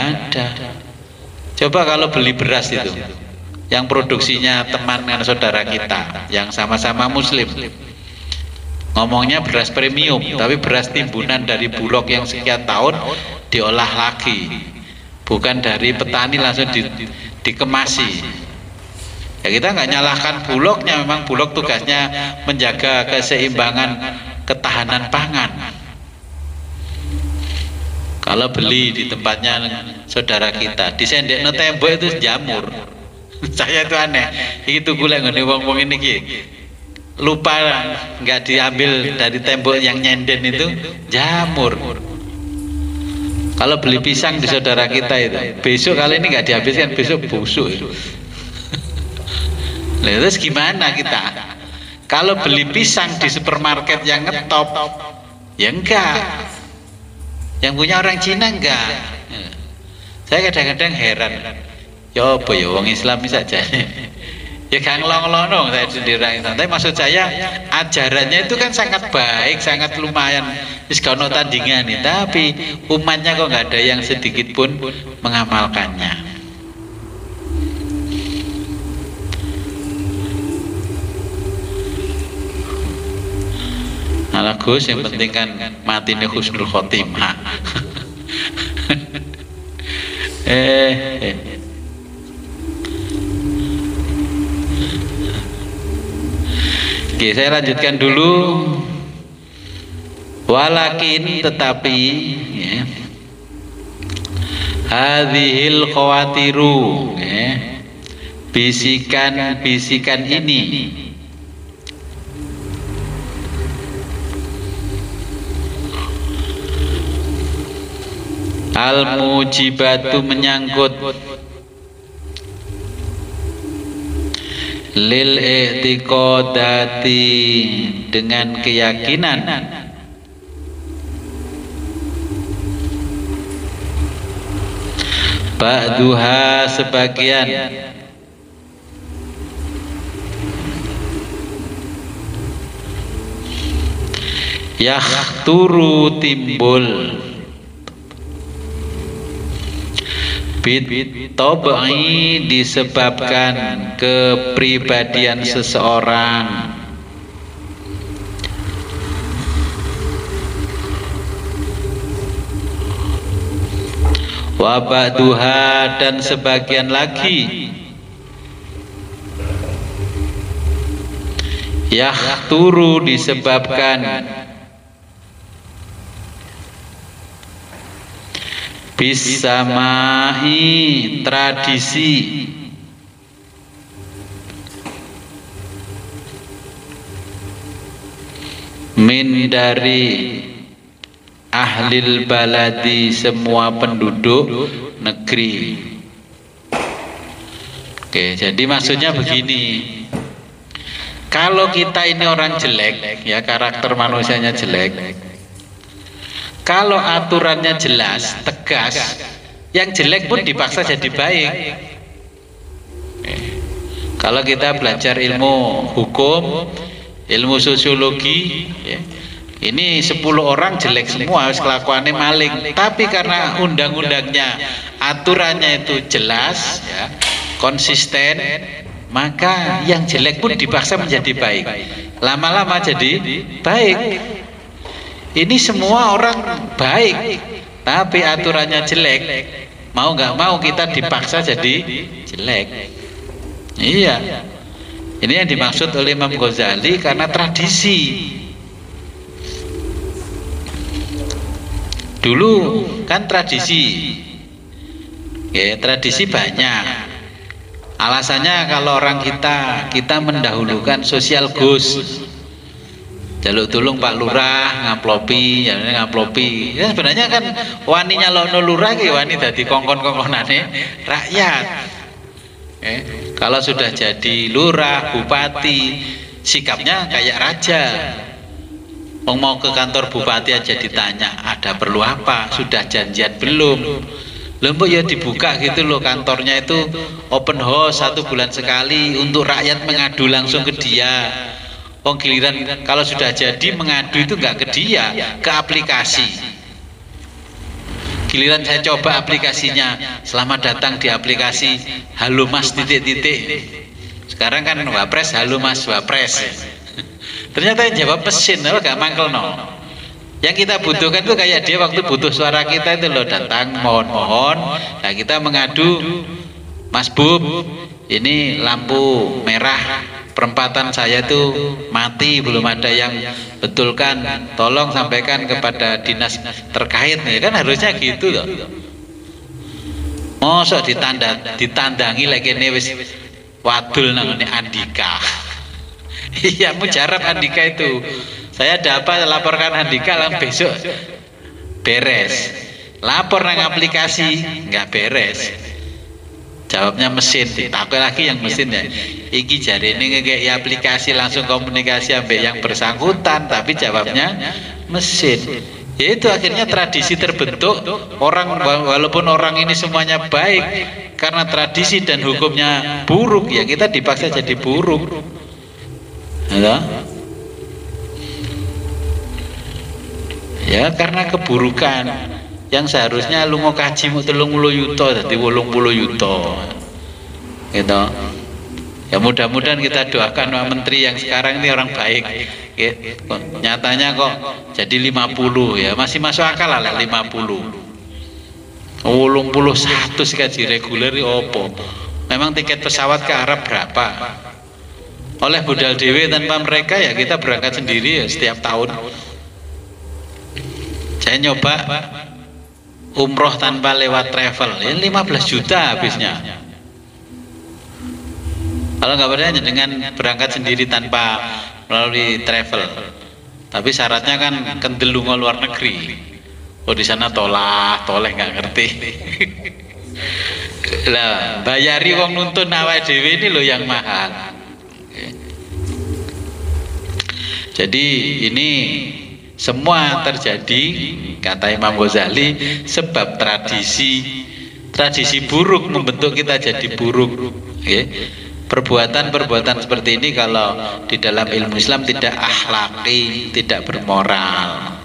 ada. Coba kalau beli beras itu, yang produksinya teman dan saudara kita, yang sama-sama Muslim, ngomongnya beras premium, tapi beras timbunan dari Bulog yang sekian tahun diolah lagi, bukan dari petani langsung dikemasi. Ya kita nggak nyalahkan Bulognya, memang Bulog tugasnya menjaga keseimbangan ketahanan pangan. Kalau beli di tempatnya saudara kita, disendekno tembok itu jamur. Saya itu aneh, itu gula ngene wong-wong ini ki. Lupa nggak diambil dari tembok yang nyenden itu jamur. Kalau beli pisang di saudara kita itu, besok kali ini nggak dihabiskan, besok busuk. Terus gimana kita? Kalau beli pisang di supermarket yang ngetop, ya enggak. Yang punya orang Cina enggak. Saya kadang-kadang heran. Ya apa ya wong Islam saja. Ya gak ngelong-ngelong saya sendiri, tapi maksud saya ajarannya itu kan sangat baik, sangat lumayan. Wis kono tandingan nih, tapi umatnya kok nggak ada yang sedikit pun mengamalkannya. Nah, Gus, yang penting kan matinya husnul khotimah. Oke, saya lanjutkan dulu. Walakin tetapi ya, hadhil khawatiru ya, bisikan-bisikan ini al-mujibatu menyangkut lil i'tiqadati dengan keyakinan ba'duha sebagian yahturu timbul bit-tobai disebabkan kepribadian seseorang, wa ba'duha dan sebagian lagi yahturu disebabkan bisamahi tradisi min dari ahlil baladi semua penduduk negeri. Oke, jadi maksudnya begini, kalau kita ini orang jelek ya, karakter manusianya jelek, kalau aturannya jelas, tegas, yang jelek pun dipaksa jadi baik. Kalau kita belajar ilmu hukum, ilmu sosiologi, ya, ini 10 orang jelek semua, kelakuannya maling. Tapi karena undang-undangnya, aturannya itu jelas, ya, konsisten, maka yang jelek pun dipaksa menjadi baik. Lama-lama jadi baik. Ini semua orang baik, tapi aturannya jelek. Mau nggak mau kita dipaksa jadi jelek. Iya. Ini yang dimaksud oleh Imam Ghazali karena tradisi. Dulu kan tradisi, ya, tradisi banyak. Alasannya kalau orang kita mendahulukan sosial gus. Jaluk tulung Pak Lurah ngaplopi, ya ngaplopi. Ya sebenarnya kan wani nyalokno lurah ki wani dadi kongkon-kongkonane rakyat. Kalau sudah jadi lurah, bupati, sikapnya kayak raja. Mau ke kantor bupati aja ditanya, ada perlu apa? Sudah janjian belum? Lembut ya dibuka gitu loh, kantornya itu open house 1 bulan sekali untuk rakyat mengadu langsung ke dia. Oh, giliran kalau sudah jadi mengadu itu nggak ke dia, ke aplikasi. Giliran saya coba aplikasinya, selamat datang di aplikasi halo mas titik-titik. Sekarang kan wapres halo mas wapres. Ternyata yang jawab mesin, nggak mangkel no. Yang kita butuhkan itu kayak dia waktu butuh suara kita itu loh, datang mohon-mohon. Nah kita mengadu, Mas Bub, ini lampu merah perempatan saya itu mati, belum ada yang betulkan, tolong sampaikan kepada dinas terkait. Ya kan harusnya gitu loh. Mosok ditandangi lagi ini wis wadul namanya Andika. Iya mujarab Andika itu. Saya ada apa laporkan Andika lang besok beres. Lapor nang aplikasi nggak beres. Jawabnya mesin, takut lagi yang mesin ya. Iki jari ini kayak aplikasi langsung komunikasi sampai yang bersangkutan, tapi jawabnya mesin. Ya itu akhirnya tradisi terbentuk, orang walaupun orang ini semuanya baik, karena tradisi dan hukumnya buruk, ya kita dipaksa jadi buruk. Ya karena keburukan yang seharusnya lunga kaji mu 30 yuta dadi 80 yuta. Gitu. Ya mudah-mudahan kita doakan Pak Menteri yang sekarang ini orang baik. Nyatanya kok jadi 50 ya, masih masuk akal lah 50. 81 gaji reguler opo. Memang tiket pesawat ke Arab berapa? Oleh budal dewe tanpa mereka ya kita berangkat sendiri ya setiap tahun. Saya nyoba umroh tanpa lewat travel ya 15 juta habisnya. Kalau nggak percaya dengan berangkat sendiri tanpa melalui travel, tapi syaratnya kan kendelungo luar negeri. Oh di sana toleh nggak ngerti. Lah bayari wong nuntun awake dhewe ini loh yang mahal. Jadi ini semua terjadi kata Imam Ghazali sebab tradisi buruk membentuk kita jadi buruk. Perbuatan-perbuatan seperti ini kalau di dalam ilmu Islam tidak akhlaki, tidak bermoral.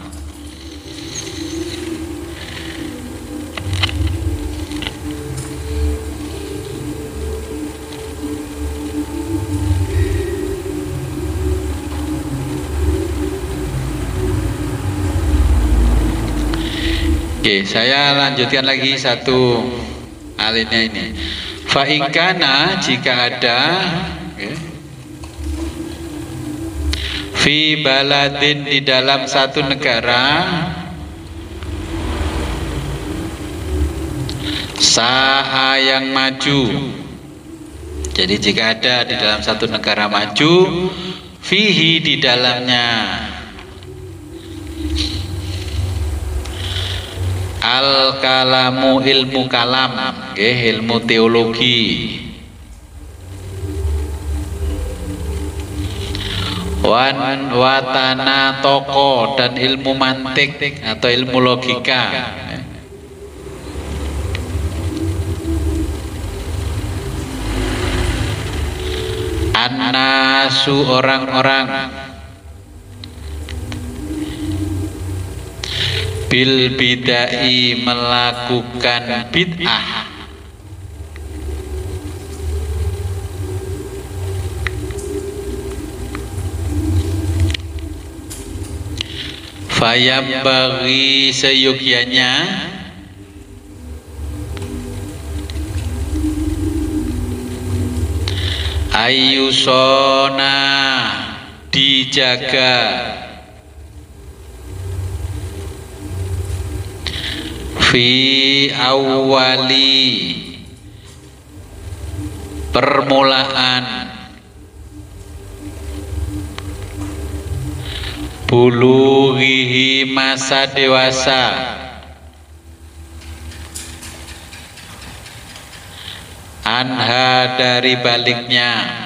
Oke, saya lanjutkan lagi satu alinea ini. Fa ingkana jika ada fi baladin di dalam satu negara sa'a yang maju. Jadi jika ada di dalam satu negara maju fihi di dalamnya al-kalamu ilmu kalam, ilmu teologi, watana toko dan ilmu mantik atau ilmu logika. An-nasu orang-orang bil bid'ah melakukan bid'ah fayam bagi seyogyanya ayusona dijaga fi awali permulaan bulughihi masa dewasa anha dari baliknya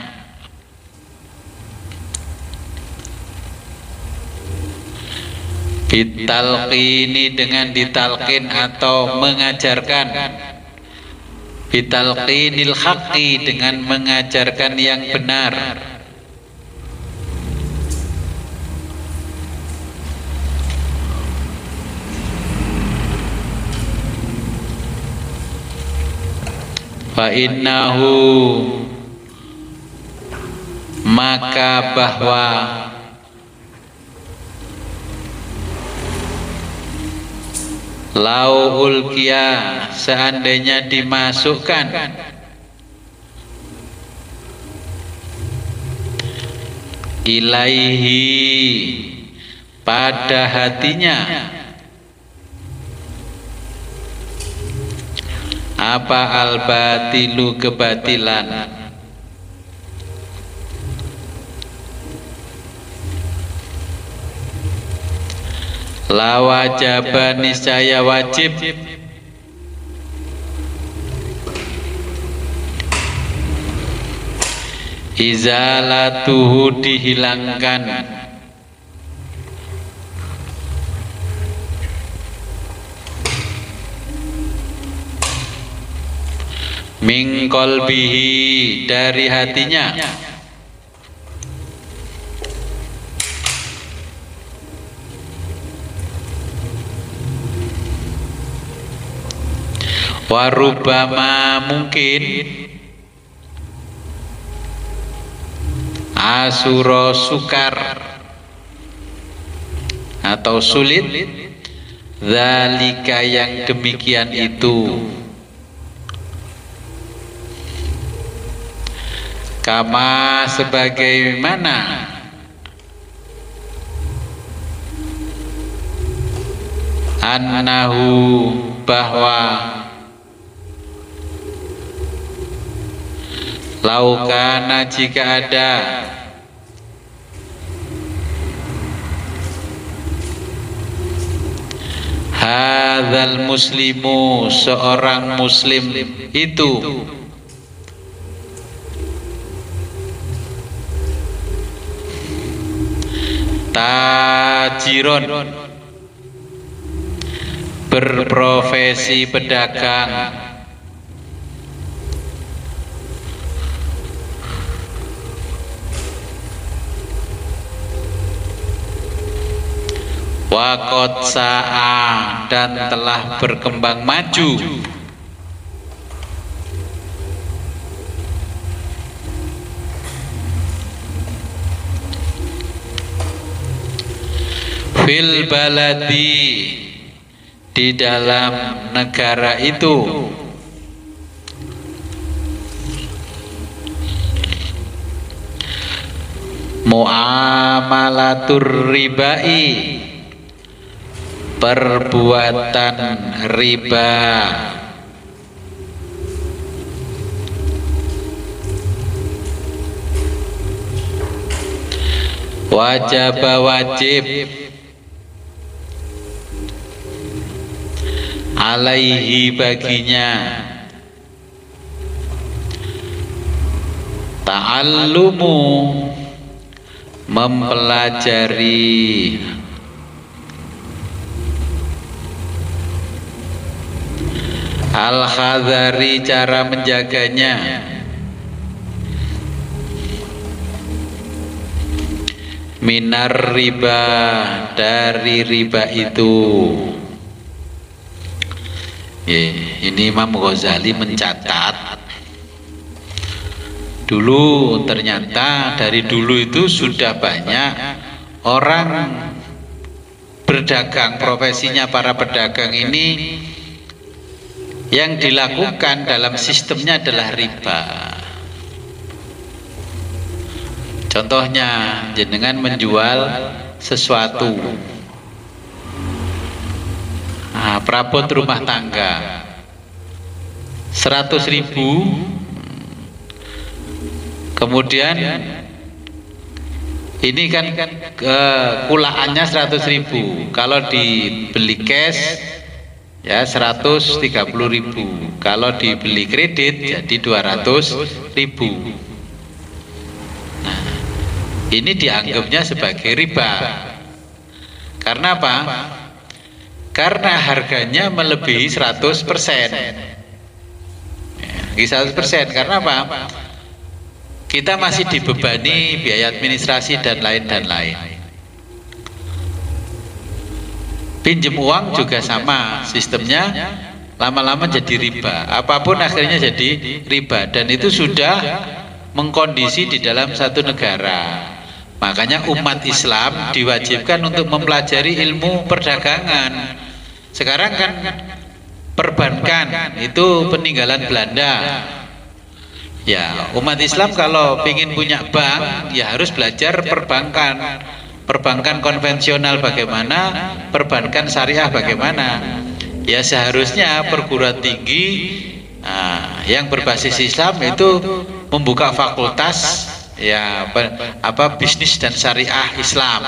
bitalqini dengan ditalqin atau mengajarkan bitalqinil haqqi dengan mengajarkan yang benar fa innahu maka bahwa lau ulkiya seandainya dimasukkan ilaihi pada hatinya apa al-batilu kebatilan la wajaba niscaya wajib izalatuhu dihilangkan min qalbihi, dari hatinya, warubama, mungkin, asuro, sukar atau sulit, zalika, yang demikian itu, kama, sebagaimana, annahu, bahwa, laukana, jika ada, hadzal muslimu, seorang muslim itu, tajiron, berprofesi pedagang, waqad sa'a, dan telah berkembang maju, fil baladi, di dalam negara itu, muamalatur ribai, perbuatan riba, wajib, wajib, alaihi, baginya, ta'allumu, mempelajari, al-khadari, cara menjaganya, minar riba, dari riba itu. Ini Imam Ghazali mencatat dulu, ternyata dari dulu itu sudah banyak orang berdagang, profesinya para pedagang ini, yang dilakukan dalam sistemnya adalah riba. Contohnya, jenengan menjual sesuatu, perabot rumah tangga 100.000, kemudian ini kan kulaannya 100.000, kalau dibeli cash ya 130.000, kalau dibeli kredit jadi 200.000. Nah, ini dianggapnya sebagai riba. Karena apa? Karena harganya melebihi 100%. Ya, 100%. Karena apa? Kita masih dibebani biaya administrasi dan lain-lain. Pinjam uang juga sama, sistemnya lama-lama jadi riba. Apapun akhirnya jadi riba, dan itu sudah mengkondisi di dalam satu negara. Makanya umat Islam diwajibkan untuk mempelajari ilmu perdagangan. Sekarang kan perbankan itu peninggalan Belanda. Ya, umat Islam kalau ingin punya bank ya harus belajar perbankan. Perbankan konvensional bagaimana, perbankan syariah bagaimana. Ya seharusnya perguruan tinggi yang berbasis Islam itu membuka fakultas ya bisnis dan syariah Islam.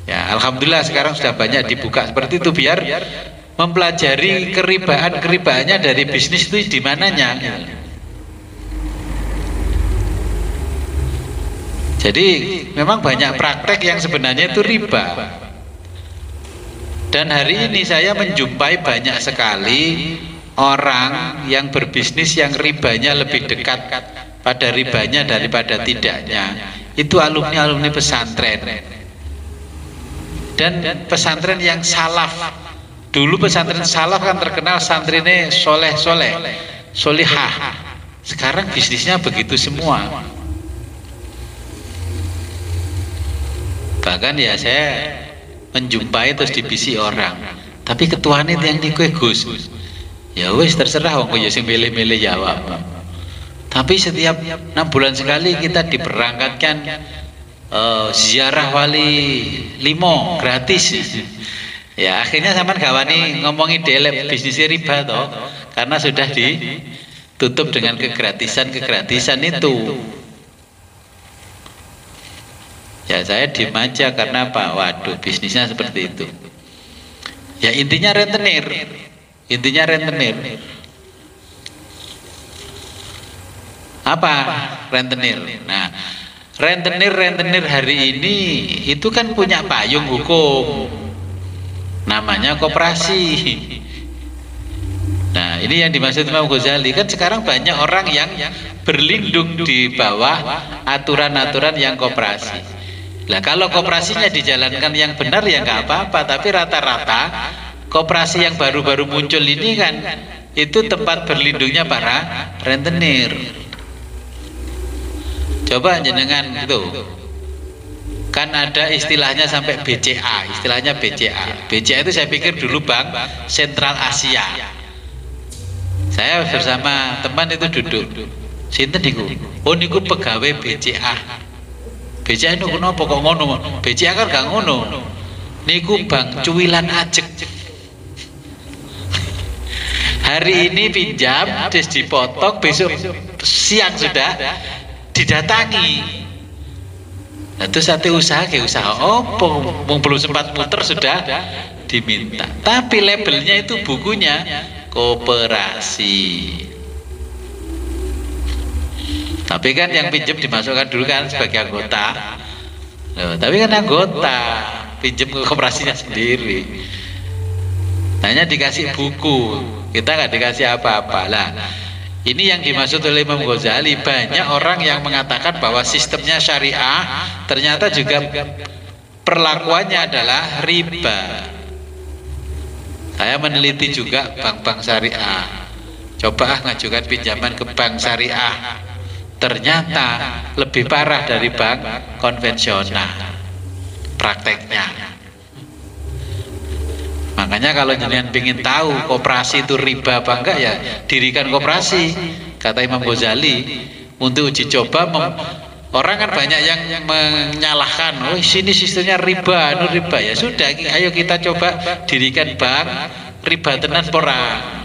Ya, alhamdulillah sekarang sudah banyak dibuka seperti itu, biar mempelajari keribaannya dari bisnis itu di mananya. Jadi memang banyak praktek yang sebenarnya itu riba. Dan hari ini saya menjumpai banyak sekali orang yang berbisnis yang ribanya lebih dekat pada ribanya daripada tidaknya, itu alumni pesantren. Dan pesantren yang salaf, dulu pesantren salaf kan terkenal santrinya solihah. Sekarang bisnisnya begitu semua. Bahkan ya saya menjumpai terus dibisi orang, tapi ketuanya yang niku Gus, ya wis terserah wong ya sing milih-milih jawab. Tapi setiap 6 bulan sekali kita diberangkatkan ziarah wali limo gratis. Ya akhirnya sampean gawani ngomongi delep bisnis riba toh, karena sudah ditutup dengan kegratisan itu. Ya saya diem aja karena apa? Waduh, bisnisnya seperti itu. Ya intinya rentenir. Apa rentenir? Nah, rentenir hari ini itu kan punya payung hukum. Namanya koperasi. Nah, ini yang dimaksud Imam Ghazali. Kan sekarang banyak orang yang berlindung di bawah aturan-aturan yang koperasi. Nah, kalau koperasinya dijalankan yang benar ya nggak apa-apa, tapi rata-rata koperasi yang baru-baru muncul ini kan itu tempat berlindungnya para rentenir. Coba jenengan itu kan ada istilahnya sampai BCA, BCA itu saya pikir dulu Bank Sentral Asia. Saya bersama teman itu duduk, sinten niku? Oh niku pegawai BCA. BCA itu kenapa kok ngono? BCA kan gak ngono. Niku Bank Cuwilan Ajeg. Hari ini pinjam, terus dipotong, besok siang sudah didatangi. Nah, terus satu usaha belum sempat muter sudah diminta. Tapi labelnya itu bukunya koperasi. Tapi kan yang pinjam dimasukkan dulu kan sebagai anggota. Loh, tapi kan anggota pinjam ke koperasinya sendiri. Hanya dikasih buku, kita nggak dikasih apa-apa lah. Ini yang dimaksud oleh Imam Ghazali. Banyak orang yang mengatakan bahwa sistemnya syariah, ternyata juga perlakuannya adalah riba. Saya meneliti juga bank-bank syariah. Coba ngajukan pinjaman ke bank syariah. Ternyata lebih parah dari bank konvensional prakteknya. Makanya kalau jenengan ingin tahu koperasi itu riba apa enggak, ya dirikan koperasi. Kata Imam Ghazali, untuk uji coba orang kan banyak yang menyalahkan, oh sini sistemnya riba, riba. Ya sudah, ayo kita coba dirikan bank riba tenan pora.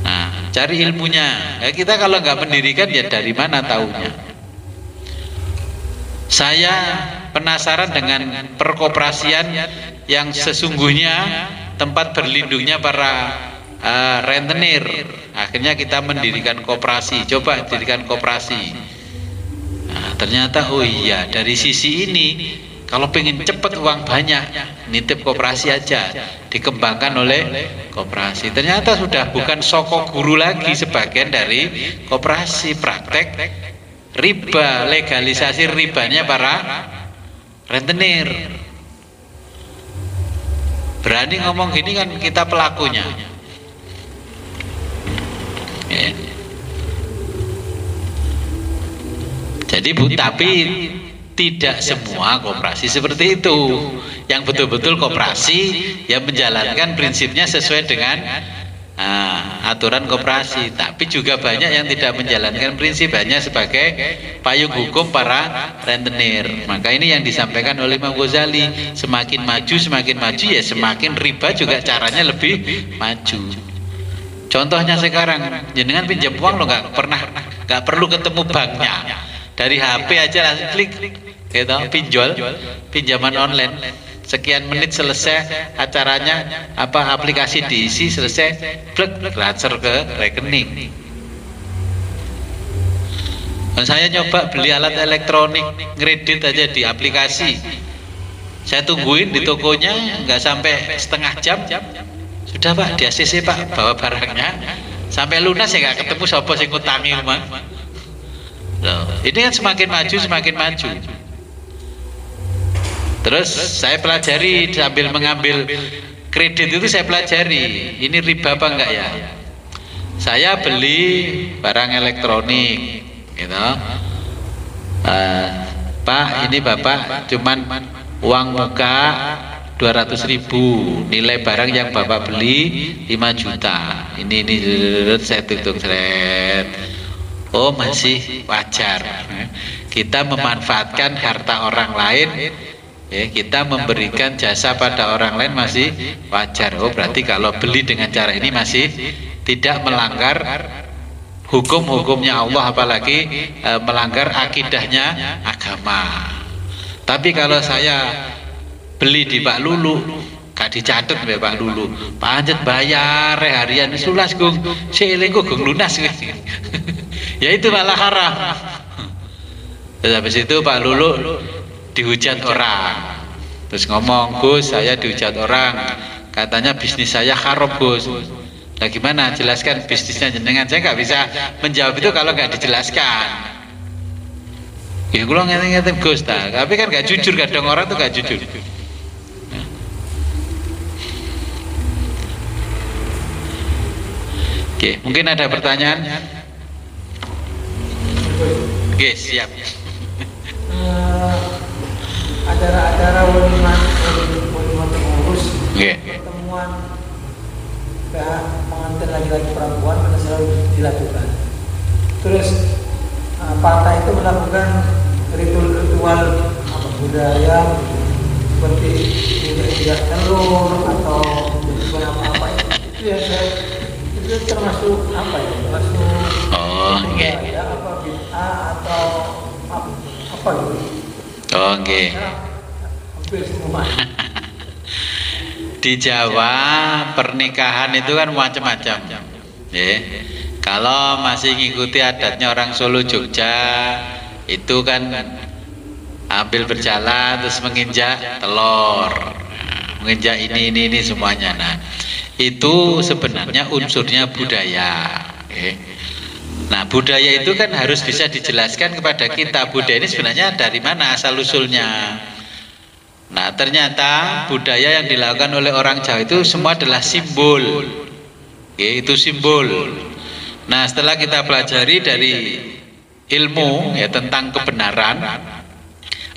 Nah, cari ilmunya. Ya, kita kalau nggak mendirikan ya dari mana taunya? Saya penasaran dengan perkoperasian yang sesungguhnya tempat berlindungnya para rentenir. Akhirnya kita mendirikan koperasi. Coba dirikan koperasi. Nah, ternyata oh iya, dari sisi ini kalau pengen cepat uang banyak, nitip koperasi aja, dikembangkan oleh koperasi. Ternyata sudah bukan soko guru lagi, sebagian dari koperasi, praktek riba, legalisasi ribanya para rentenir. Berani ngomong gini kan kita pelakunya. Ya. Jadi tapi tidak semua koperasi seperti itu. Yang betul-betul koperasi yang menjalankan prinsipnya sesuai dengan aturan koperasi. Tapi juga banyak yang tidak menjalankan prinsip, hanya sebagai payung hukum para rentenir. Maka ini yang disampaikan oleh Imam Ghazali. Semakin maju ya semakin riba juga caranya lebih maju. Contohnya sekarang jenengan pinjam uang lo nggak perlu ketemu banknya. Dari HP aja langsung klik, gitu, pinjaman online, sekian menit selesai acaranya, aplikasi diisi selesai, transfer ke rekening. Saya nyoba beli alat elektronik, kredit aja di aplikasi, saya tungguin di tokonya nggak sampai setengah jam, Sudah Pak, di ACC Pak, bawa barangnya sampai lunas ya nggak ketemu siapa sing ngutangi Mang. Loh, ini kan semakin maju. Terus saya pelajari sambil mengambil kredit itu, saya pelajari ini riba apa enggak ya. Saya beli barang elektronik gitu. Pak, ini Bapak cuman uang muka 200.000, nilai barang yang Bapak beli 5 juta. Ini saya hitung seret. Oh, masih wajar. Kita memanfaatkan harta orang lain, ya, kita memberikan jasa pada orang lain masih wajar. Oh, berarti kalau beli dengan cara ini masih tidak melanggar hukum-hukumnya Allah, apalagi melanggar akidahnya agama. Tapi kalau saya beli di Pak Lulu, gak dicatat ya Pak Lulu, pancet bayar harian sulas gung, selingkuh gung lunas. Ya itu malah haram. Terus habis itu Pak Lulu dihujat orang, terus ngomong, Gus, saya dihujat orang, katanya bisnis saya haram Gus. Nah gimana, jelaskan bisnisnya jenengan. Saya nggak bisa menjawab itu kalau nggak dijelaskan. Ya gue ngerti Gus, tapi kan nggak jujur, kadang orang tuh nggak jujur. Oke, mungkin ada pertanyaan? Oke, siap. Acara-acara waliman pengurus, pertemuan pengantin laki-laki perempuan akan selalu dilakukan. Terus partai itu melakukan ritual budaya seperti tidak telur atau apa itu yang itu termasuk apa ya? Termasuk budaya apa bid'ah atau apa gitu? Oh, nggih. Hampir semua. Di Jawa pernikahan itu kan macam-macam. Kalau masih ngikuti adatnya orang Solo Jogja, itu kan ambil berjalan terus menginjak telur, menginjak ini semuanya. Nah, itu sebenarnya unsurnya budaya. Nah, budaya itu kan harus bisa dijelaskan kepada kita, budaya ini sebenarnya dari mana asal usulnya. Nah, ternyata budaya yang dilakukan oleh orang Jawa itu semua adalah simbol. Itu simbol. Nah, setelah kita pelajari dari ilmu ya tentang kebenaran,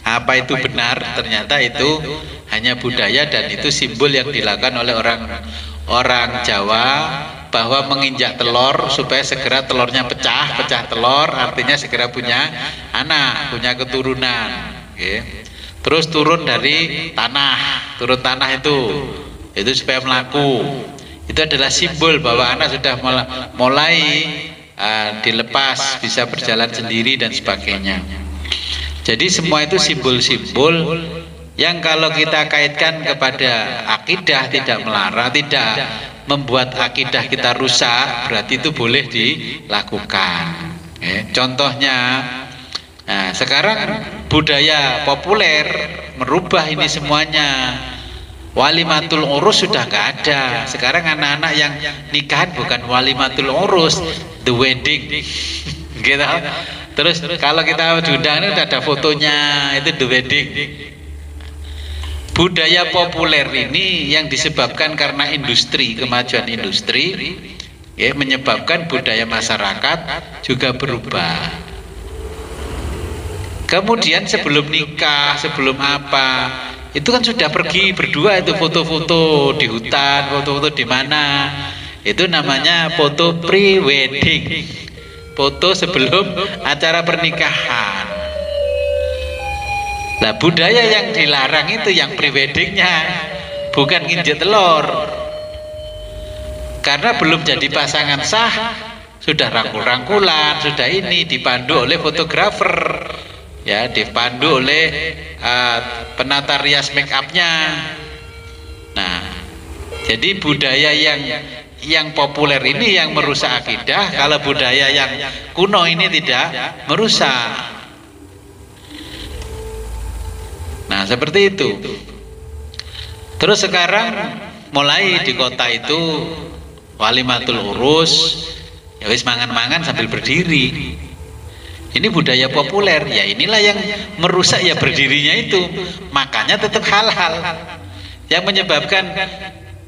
apa itu benar, ternyata itu hanya budaya dan itu simbol yang dilakukan oleh orang Jawa, bahwa menginjak telur supaya segera telurnya pecah telur artinya segera punya anak, punya keturunan. Terus turun dari turun tanah itu supaya melaku. Itu adalah simbol bahwa anak sudah mulai dilepas, bisa berjalan sendiri dan sebagainya. Jadi semua itu simbol-simbol yang kalau kita kaitkan kepada akidah tidak melarang, tidak membuat akidah kita rusak, berarti itu boleh dilakukan. Contohnya, nah sekarang budaya populer merubah ini semuanya. Walimatul urus sudah nggak ada. Sekarang anak-anak yang nikahan bukan walimatul urus, the wedding, gitu. Terus kalau kita diundang itu ada fotonya, itu the wedding. Budaya populer ini yang disebabkan karena industri, kemajuan industri, menyebabkan budaya masyarakat juga berubah. Kemudian sebelum nikah, sebelum apa, itu kan sudah pergi berdua, itu foto-foto di hutan, foto-foto di mana, itu namanya foto pre-wedding, foto sebelum acara pernikahan. Nah, budaya yang dilarang itu yang pre-weddingnya, bukan nginjek telur. Karena belum jadi pasangan sah, sudah rangkul-rangkulan, sudah ini dipandu oleh fotografer, ya, dipandu oleh penata rias make upnya. Nah, jadi budaya yang populer ini yang merusak akidah, kalau budaya yang kuno ini tidak merusak. Nah, seperti itu. Terus sekarang mulai di kota itu walimatul urus, ya wis mangan-mangan sambil berdiri. Ini budaya populer, ya inilah yang merusak ya berdirinya itu. Makanya tetap halal. Yang menyebabkan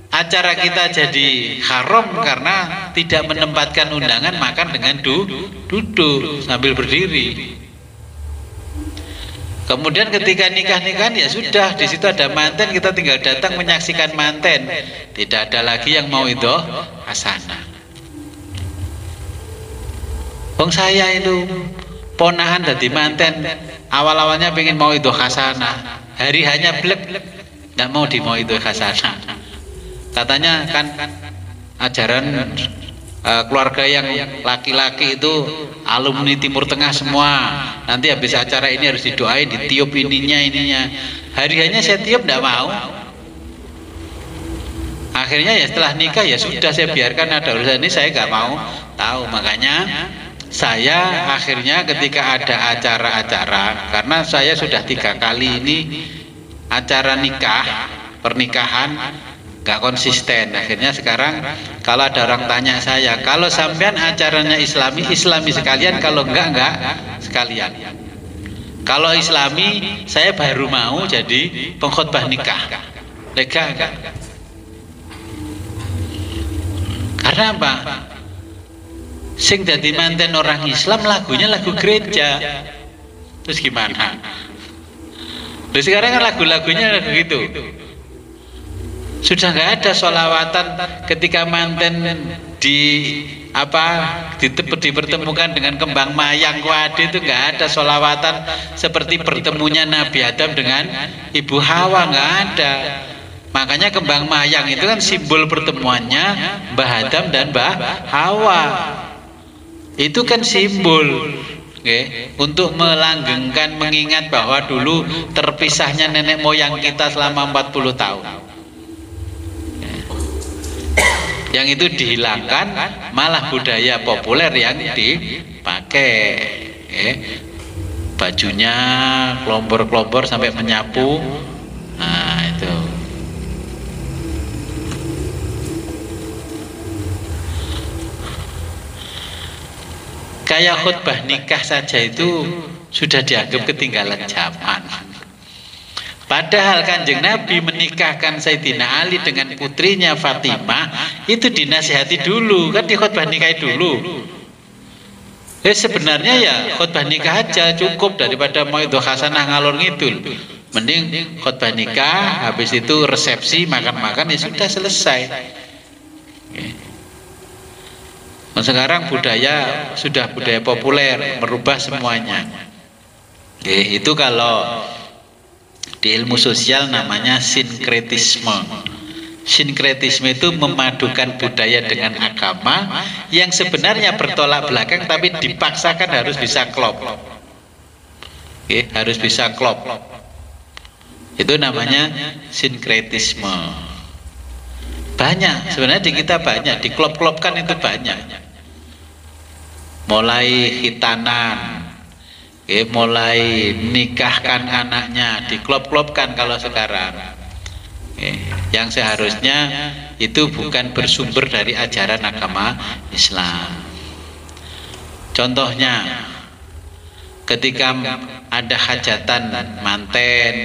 acara kita jadi haram karena tidak menempatkan undangan makan dengan duduk sambil berdiri. Kemudian ketika nikah-nikahan ya sudah, di situ ada manten, kita tinggal datang menyaksikan manten. Tidak ada lagi yang mau itu hasanah. Wong saya itu ponakan dadi manten, awal-awalnya pengen mau itu hasanah, hari hanya blek, tidak mau di mau itu hasanah. Katanya kan ajaran keluarga yang laki-laki itu alumni Timur Tengah semua, nanti habis acara ini harus didoain, ditiup ininya. Hari hanya saya tiup tidak mau. Akhirnya ya setelah nikah ya sudah, saya biarkan ada urusan ini, saya nggak mau tahu. Makanya saya akhirnya ketika ada acara-acara, karena saya sudah 3 kali ini acara nikah, pernikahan gak konsisten. Akhirnya sekarang kalau ada orang tanya saya, kalau sampean acaranya islami sekalian, kalau enggak sekalian. Kalau islami saya baru mau jadi pengkhotbah nikah, lega enggak? Karena apa? Sing dadi manten orang Islam lagunya lagu gereja. Terus gimana? Terus sekarang kan lagu-lagunya lagu gitu. Sudah nggak ada sholawatan ketika manten dipertemukan dengan kembang mayang kuade, itu nggak ada sholawatan seperti bertemunya Nabi Adam dengan Ibu Hawa, nggak ada. Makanya kembang mayang itu kan simbol pertemuannya Mbah Adam dan Mbah Hawa. Itu kan simbol, untuk melanggengkan, mengingat bahwa dulu terpisahnya nenek moyang kita selama 40 tahun. Yang itu dihilangkan, malah budaya populer yang dipakai. Bajunya kelompor-kelompor sampai menyapu. Nah itu. Kayak khutbah nikah saja itu sudah dianggap ketinggalan zaman. Padahal Kanjeng Nabi menikahkan Sayyidina Ali dengan putrinya Fatimah itu dinasihati dulu, kan di khutbah nikah dulu. Sebenarnya ya khutbah nikah aja cukup, daripada mau itu hasanah ngalor ngidul. Mending khutbah nikah, habis itu resepsi, makan-makan, ya sudah selesai. Sekarang sudah budaya populer, merubah semuanya. Itu kalau di ilmu sosial namanya sinkretisme. Sinkretisme itu memadukan budaya dengan agama yang sebenarnya bertolak belakang, tapi dipaksakan harus bisa klop. Harus bisa klop. Itu namanya sinkretisme. Banyak sebenarnya di kita, banyak diklop-klopkan, itu banyak. Mulai khitanan, mulai nikahkan anaknya, diklop-klopkan kalau sekarang. Yang seharusnya itu bukan bersumber dari ajaran agama Islam. Contohnya, ketika ada hajatan manten,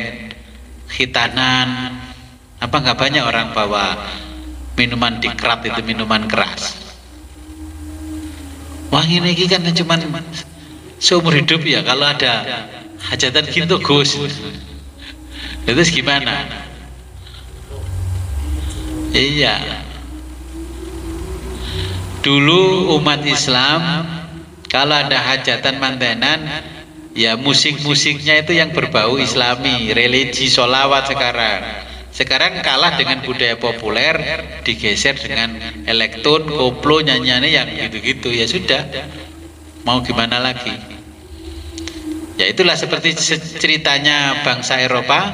khitanan, apa nggak banyak orang bawa minuman dikrat, itu minuman keras. Wah ini kan cuma seumur hidup ya, kalau ada hajatan gitu Gus. Terus gimana? Iya. Dulu umat Islam kalau ada hajatan mantenan, ya musik-musiknya itu yang berbau Islami, religi, sholawat. Sekarang kalah dengan budaya populer, digeser dengan elektron, koplo, nyanyiannya yang gitu-gitu. Ya sudah, mau gimana lagi? Ya itulah seperti ceritanya bangsa Eropa,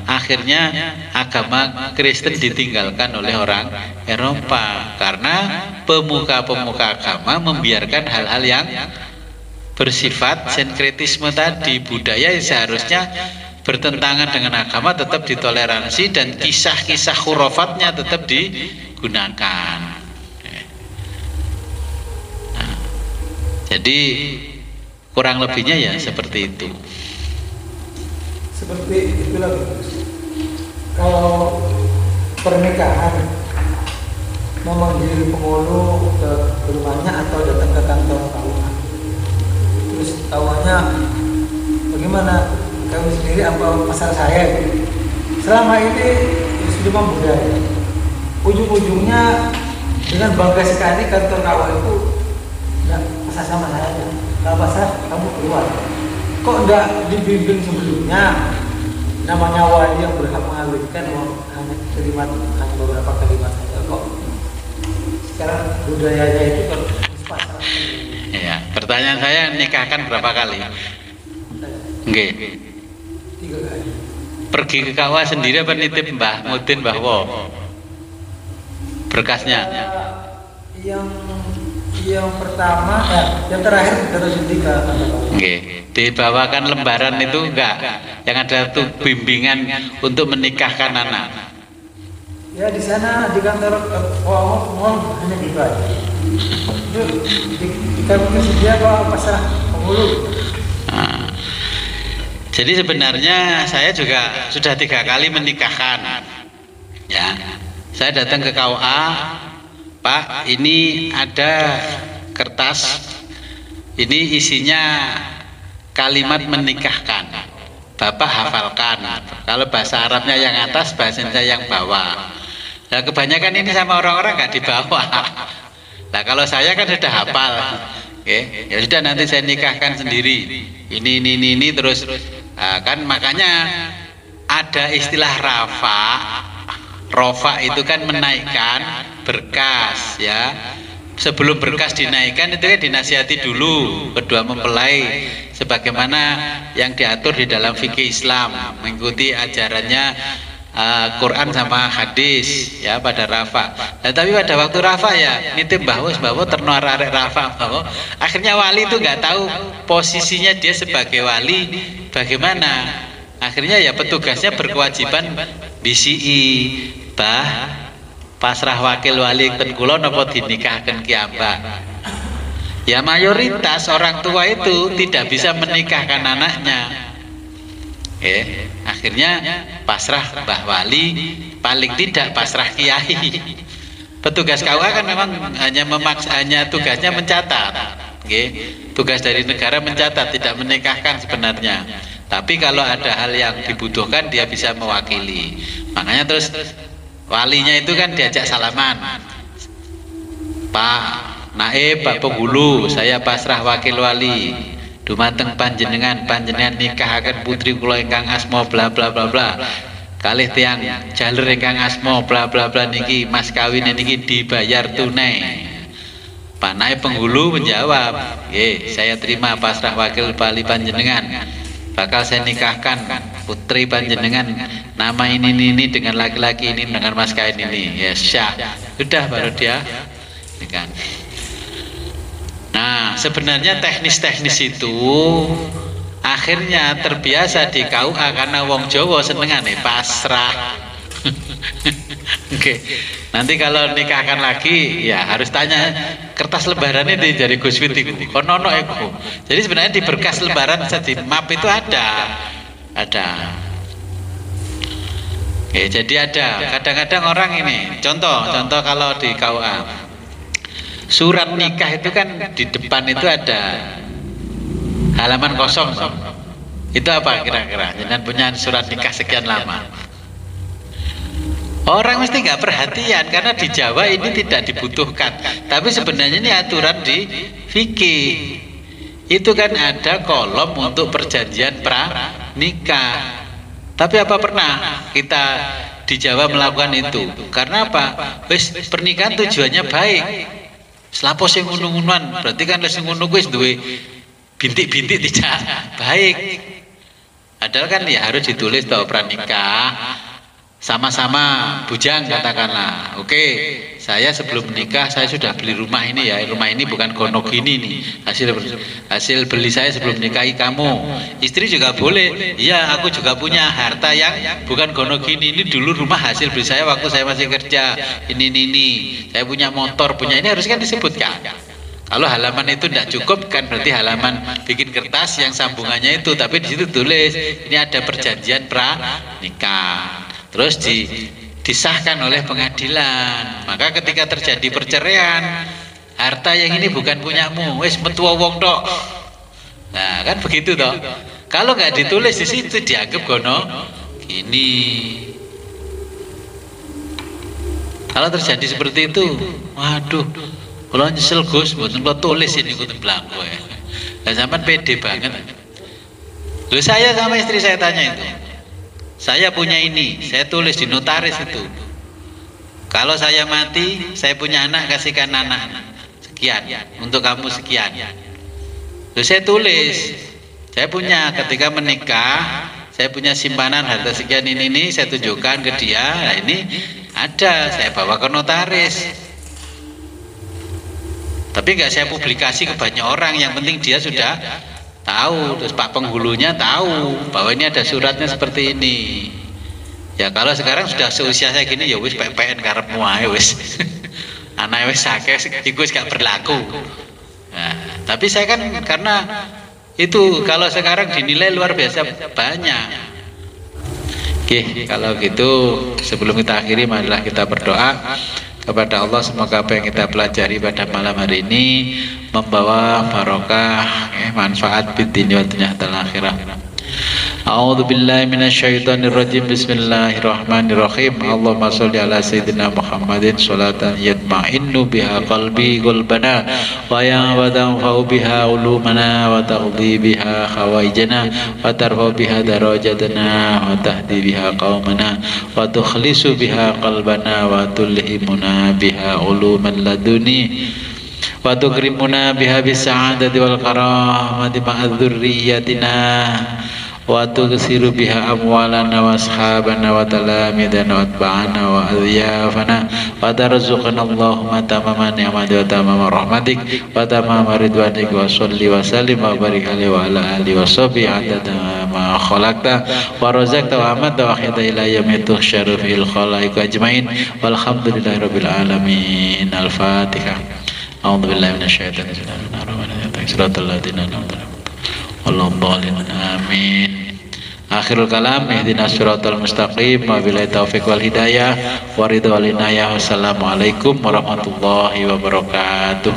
akhirnya agama Kristen ditinggalkan oleh orang Eropa karena pemuka-pemuka agama membiarkan hal-hal yang bersifat sinkretisme tadi, budaya yang seharusnya bertentangan dengan agama tetap ditoleransi dan kisah-kisah khurafatnya tetap digunakan. Nah, jadi kurang lebihnya ya seperti itu. Seperti itulah Gus. Kalau pernikahan memanggil penghulu ke rumahnya atau datang ke kantor KUA, terus tahuannya bagaimana kami sendiri apa masalah saya gitu. Selama ini sudah membudaya, ujung-ujungnya dengan bangga sekali kantor KUA itu nggak pasal sama saya, nggak pasal kamu keluar. Kok nggak dibimbing sebelumnya? Namanya wali yang berhak mengawinkan hanya terima hanya beberapa kalimat saja kok. Sekarang budayanya itu kalau pasal. Ya, pertanyaan saya, nikahkan berapa kali? Nggih. 3 kali. Pergi ke KUA sendiri apa nitip Mbah Mudin Mbah Wo? Berkasnya. Yang pertama yang terakhir terus ke Nggih. Dibawakan lembaran itu enggak? Yang ada tuh bimbingan untuk menikahkan anak. Ya di sana di kantor mall hanya dibaca. Itu di kami sedia kok pasrah penghulu. Nah, jadi sebenarnya saya juga sudah 3 kali menikahkan. Ya, saya datang ke KUA, Pak, ini ada kertas, ini isinya kalimat menikahkan. Bapak hafalkan. Kalau bahasa Arabnya yang atas, bahasanya yang bawah. Nah, kebanyakan ini sama orang-orang nggak di bawah. Nah, kalau saya kan sudah hafal. Ya sudah, nanti saya nikahkan sendiri. Ini terus. Nah, kan makanya ada istilah rafa. Rofa itu kan menaikkan berkas, ya. Sebelum berkas dinaikkan itu kan dinasihati dulu kedua mempelai sebagaimana yang diatur di dalam fikih Islam, mengikuti ajarannya Quran sama hadis, ya, pada rafa. Nah, tapi pada waktu rafa ya nitip bahwa terno arek rafa bahwa akhirnya wali itu nggak tahu posisinya dia sebagai wali bagaimana. Akhirnya ya petugasnya berkewajiban BCI pasrah wakil wali ten kula napa dinikahkan kiambak. Ya mayoritas orang tua itu tidak bisa menikahkan anaknya. Akhirnya pasrah Mbah Wali, paling tidak pasrah kiai. Petugas KUA kan memang hanya tugasnya mencatat. Tugas dari negara mencatat, tidak menikahkan sebenarnya. Tapi kalau ada hal yang dibutuhkan dia bisa mewakili. Makanya terus walinya itu kan diajak salaman, Pak Naib, Pak Penghulu, saya pasrah wakil wali dumateng panjenengan nikahaken putri kula ingkang asma bla bla bla bla kalih tiyang jaler ingkang asma bla bla bla niki mas kawin niki dibayar tunai. Pak Naib Penghulu menjawab, saya terima pasrah wakil wali panjenengan, bakal saya nikahkan putri panjenengan nama ini dengan laki-laki ini dengan mas kawin ini, ya syah, sudah baru dia nikah. Nah, sebenarnya teknis-teknis itu akhirnya terbiasa di KUA karena wong Jawa senengane pasrah. Oke. Nanti kalau nikahkan lagi ya harus tanya kertas lembaran ini dari Gus Fit iku. Kono iku. Jadi sebenarnya di berkas lembaran di map itu ada. Jadi ada. Kadang-kadang orang ini, contoh kalau di KUA surat nikah itu kan di depan itu ada halaman kosong. Itu apa kira-kira? Jangan punya surat nikah sekian lama. Orang mesti nggak perhatian karena di Jawa ini tidak dibutuhkan. Tapi sebenarnya ini aturan di fikih. Itu kan ada kolom untuk perjanjian pranikah. Tapi apa pernah kita di Jawa melakukan itu? Karena apa? Pernikahan tujuannya baik. Selapo sing ngono-ngonoan, berarti kan sing ngono kuwi duwe bintik-bintik tidak baik. Padahal kan ya harus ditulis toh pranikah sama-sama bujang katakanlah. Oke, saya sebelum menikah saya sudah beli rumah ini ya. Rumah ini bukan gonok gini nih. Hasil beli saya sebelum menikahi kamu. Istri juga boleh. Iya, aku juga punya harta yang bukan gonok gini. Ini dulu rumah hasil beli saya waktu saya masih kerja. Ini. Saya punya motor, punya ini harus kan disebutkan. Kalau halaman itu tidak cukup kan berarti halaman bikin kertas yang sambungannya itu. Tapi di situ tulis ini ada perjanjian pranikah. Terus disahkan oleh pengadilan. Maka ketika terjadi perceraian, harta yang ini bukan punyamu, wis metu wong tok. Nah, kan begitu toh. Kalau nggak ditulis di situ dianggap gono gini. Kalau terjadi seperti itu, waduh, kalau nyesel Gus, mboten kula tulis ini kudu blanko ya. Lah sampean pede banget. Loh, saya sama istri saya tanya itu. Saya punya ini, saya tulis di notaris itu. Kalau saya mati, saya punya anak, kasihkan anak sekian, untuk kamu sekian. Terus saya tulis, saya punya ketika menikah, saya punya simpanan harta sekian ini saya tunjukkan ke dia. Nah ini ada, saya bawa ke notaris. Tapi nggak saya publikasi ke banyak orang, yang penting dia sudah tahu, terus Pak penghulunya tahu bahwa ini ada suratnya seperti ini. Ya kalau sekarang sudah seusia saya gini ya wis PPN karepmu ae wis. Anak wis akeh iku wis gak berlaku. Nah, tapi saya kan karena itu kalau sekarang dinilai luar biasa banyak. Oke, kalau gitu sebelum kita akhiri marilah kita berdoa kepada Allah, semoga apa yang kita pelajari pada malam hari ini membawa barokah, manfaat di dunia dan akhirat. A'udzu billahi minasyaitonir rajim. Bismillahirrahmanirrahim. Allahumma sholli ala sayyidina Muhammadin sholatan yatma'innu biha qalbi qalbana wa yanfa'u biha ulumana wa taqdi biha khawaijana wa tarfa biha darajatana wa tahdi biha qaumana wa tukhlisu biha qalbana wa tulhimuna biha uluman laduni wa tukrimuna biha bis-sa'adati wal karamati ma'a dzurriyyatina wa tughsiru biha amwalana wa ashabana wa talamidana wa atba'ana wa adhyafana wa tarzuqana Allahumma tamama ni'mati wa tamama rahmatik wa tamama ridwanik wa sholli wa sallim wa barik alaihi wa ala alihi wa sahbihi adada ma khalaqta wa razaqta wa amata wa ahyata ila yaumil tuhsyaru fil khalaiq ajmain walhamdulillahi rabbil alamin. Al-Fatihah. A'udzu billahi minasyaitonir rajim. Shiratal ladzina an'amta 'alaihim. Amin. Akhirul kalam, ihdinas siratal mustaqim, wabillahi taufiq wal hidayah, wa ridha wal inayah. Wassalamualaikum warahmatullahi wabarakatuh.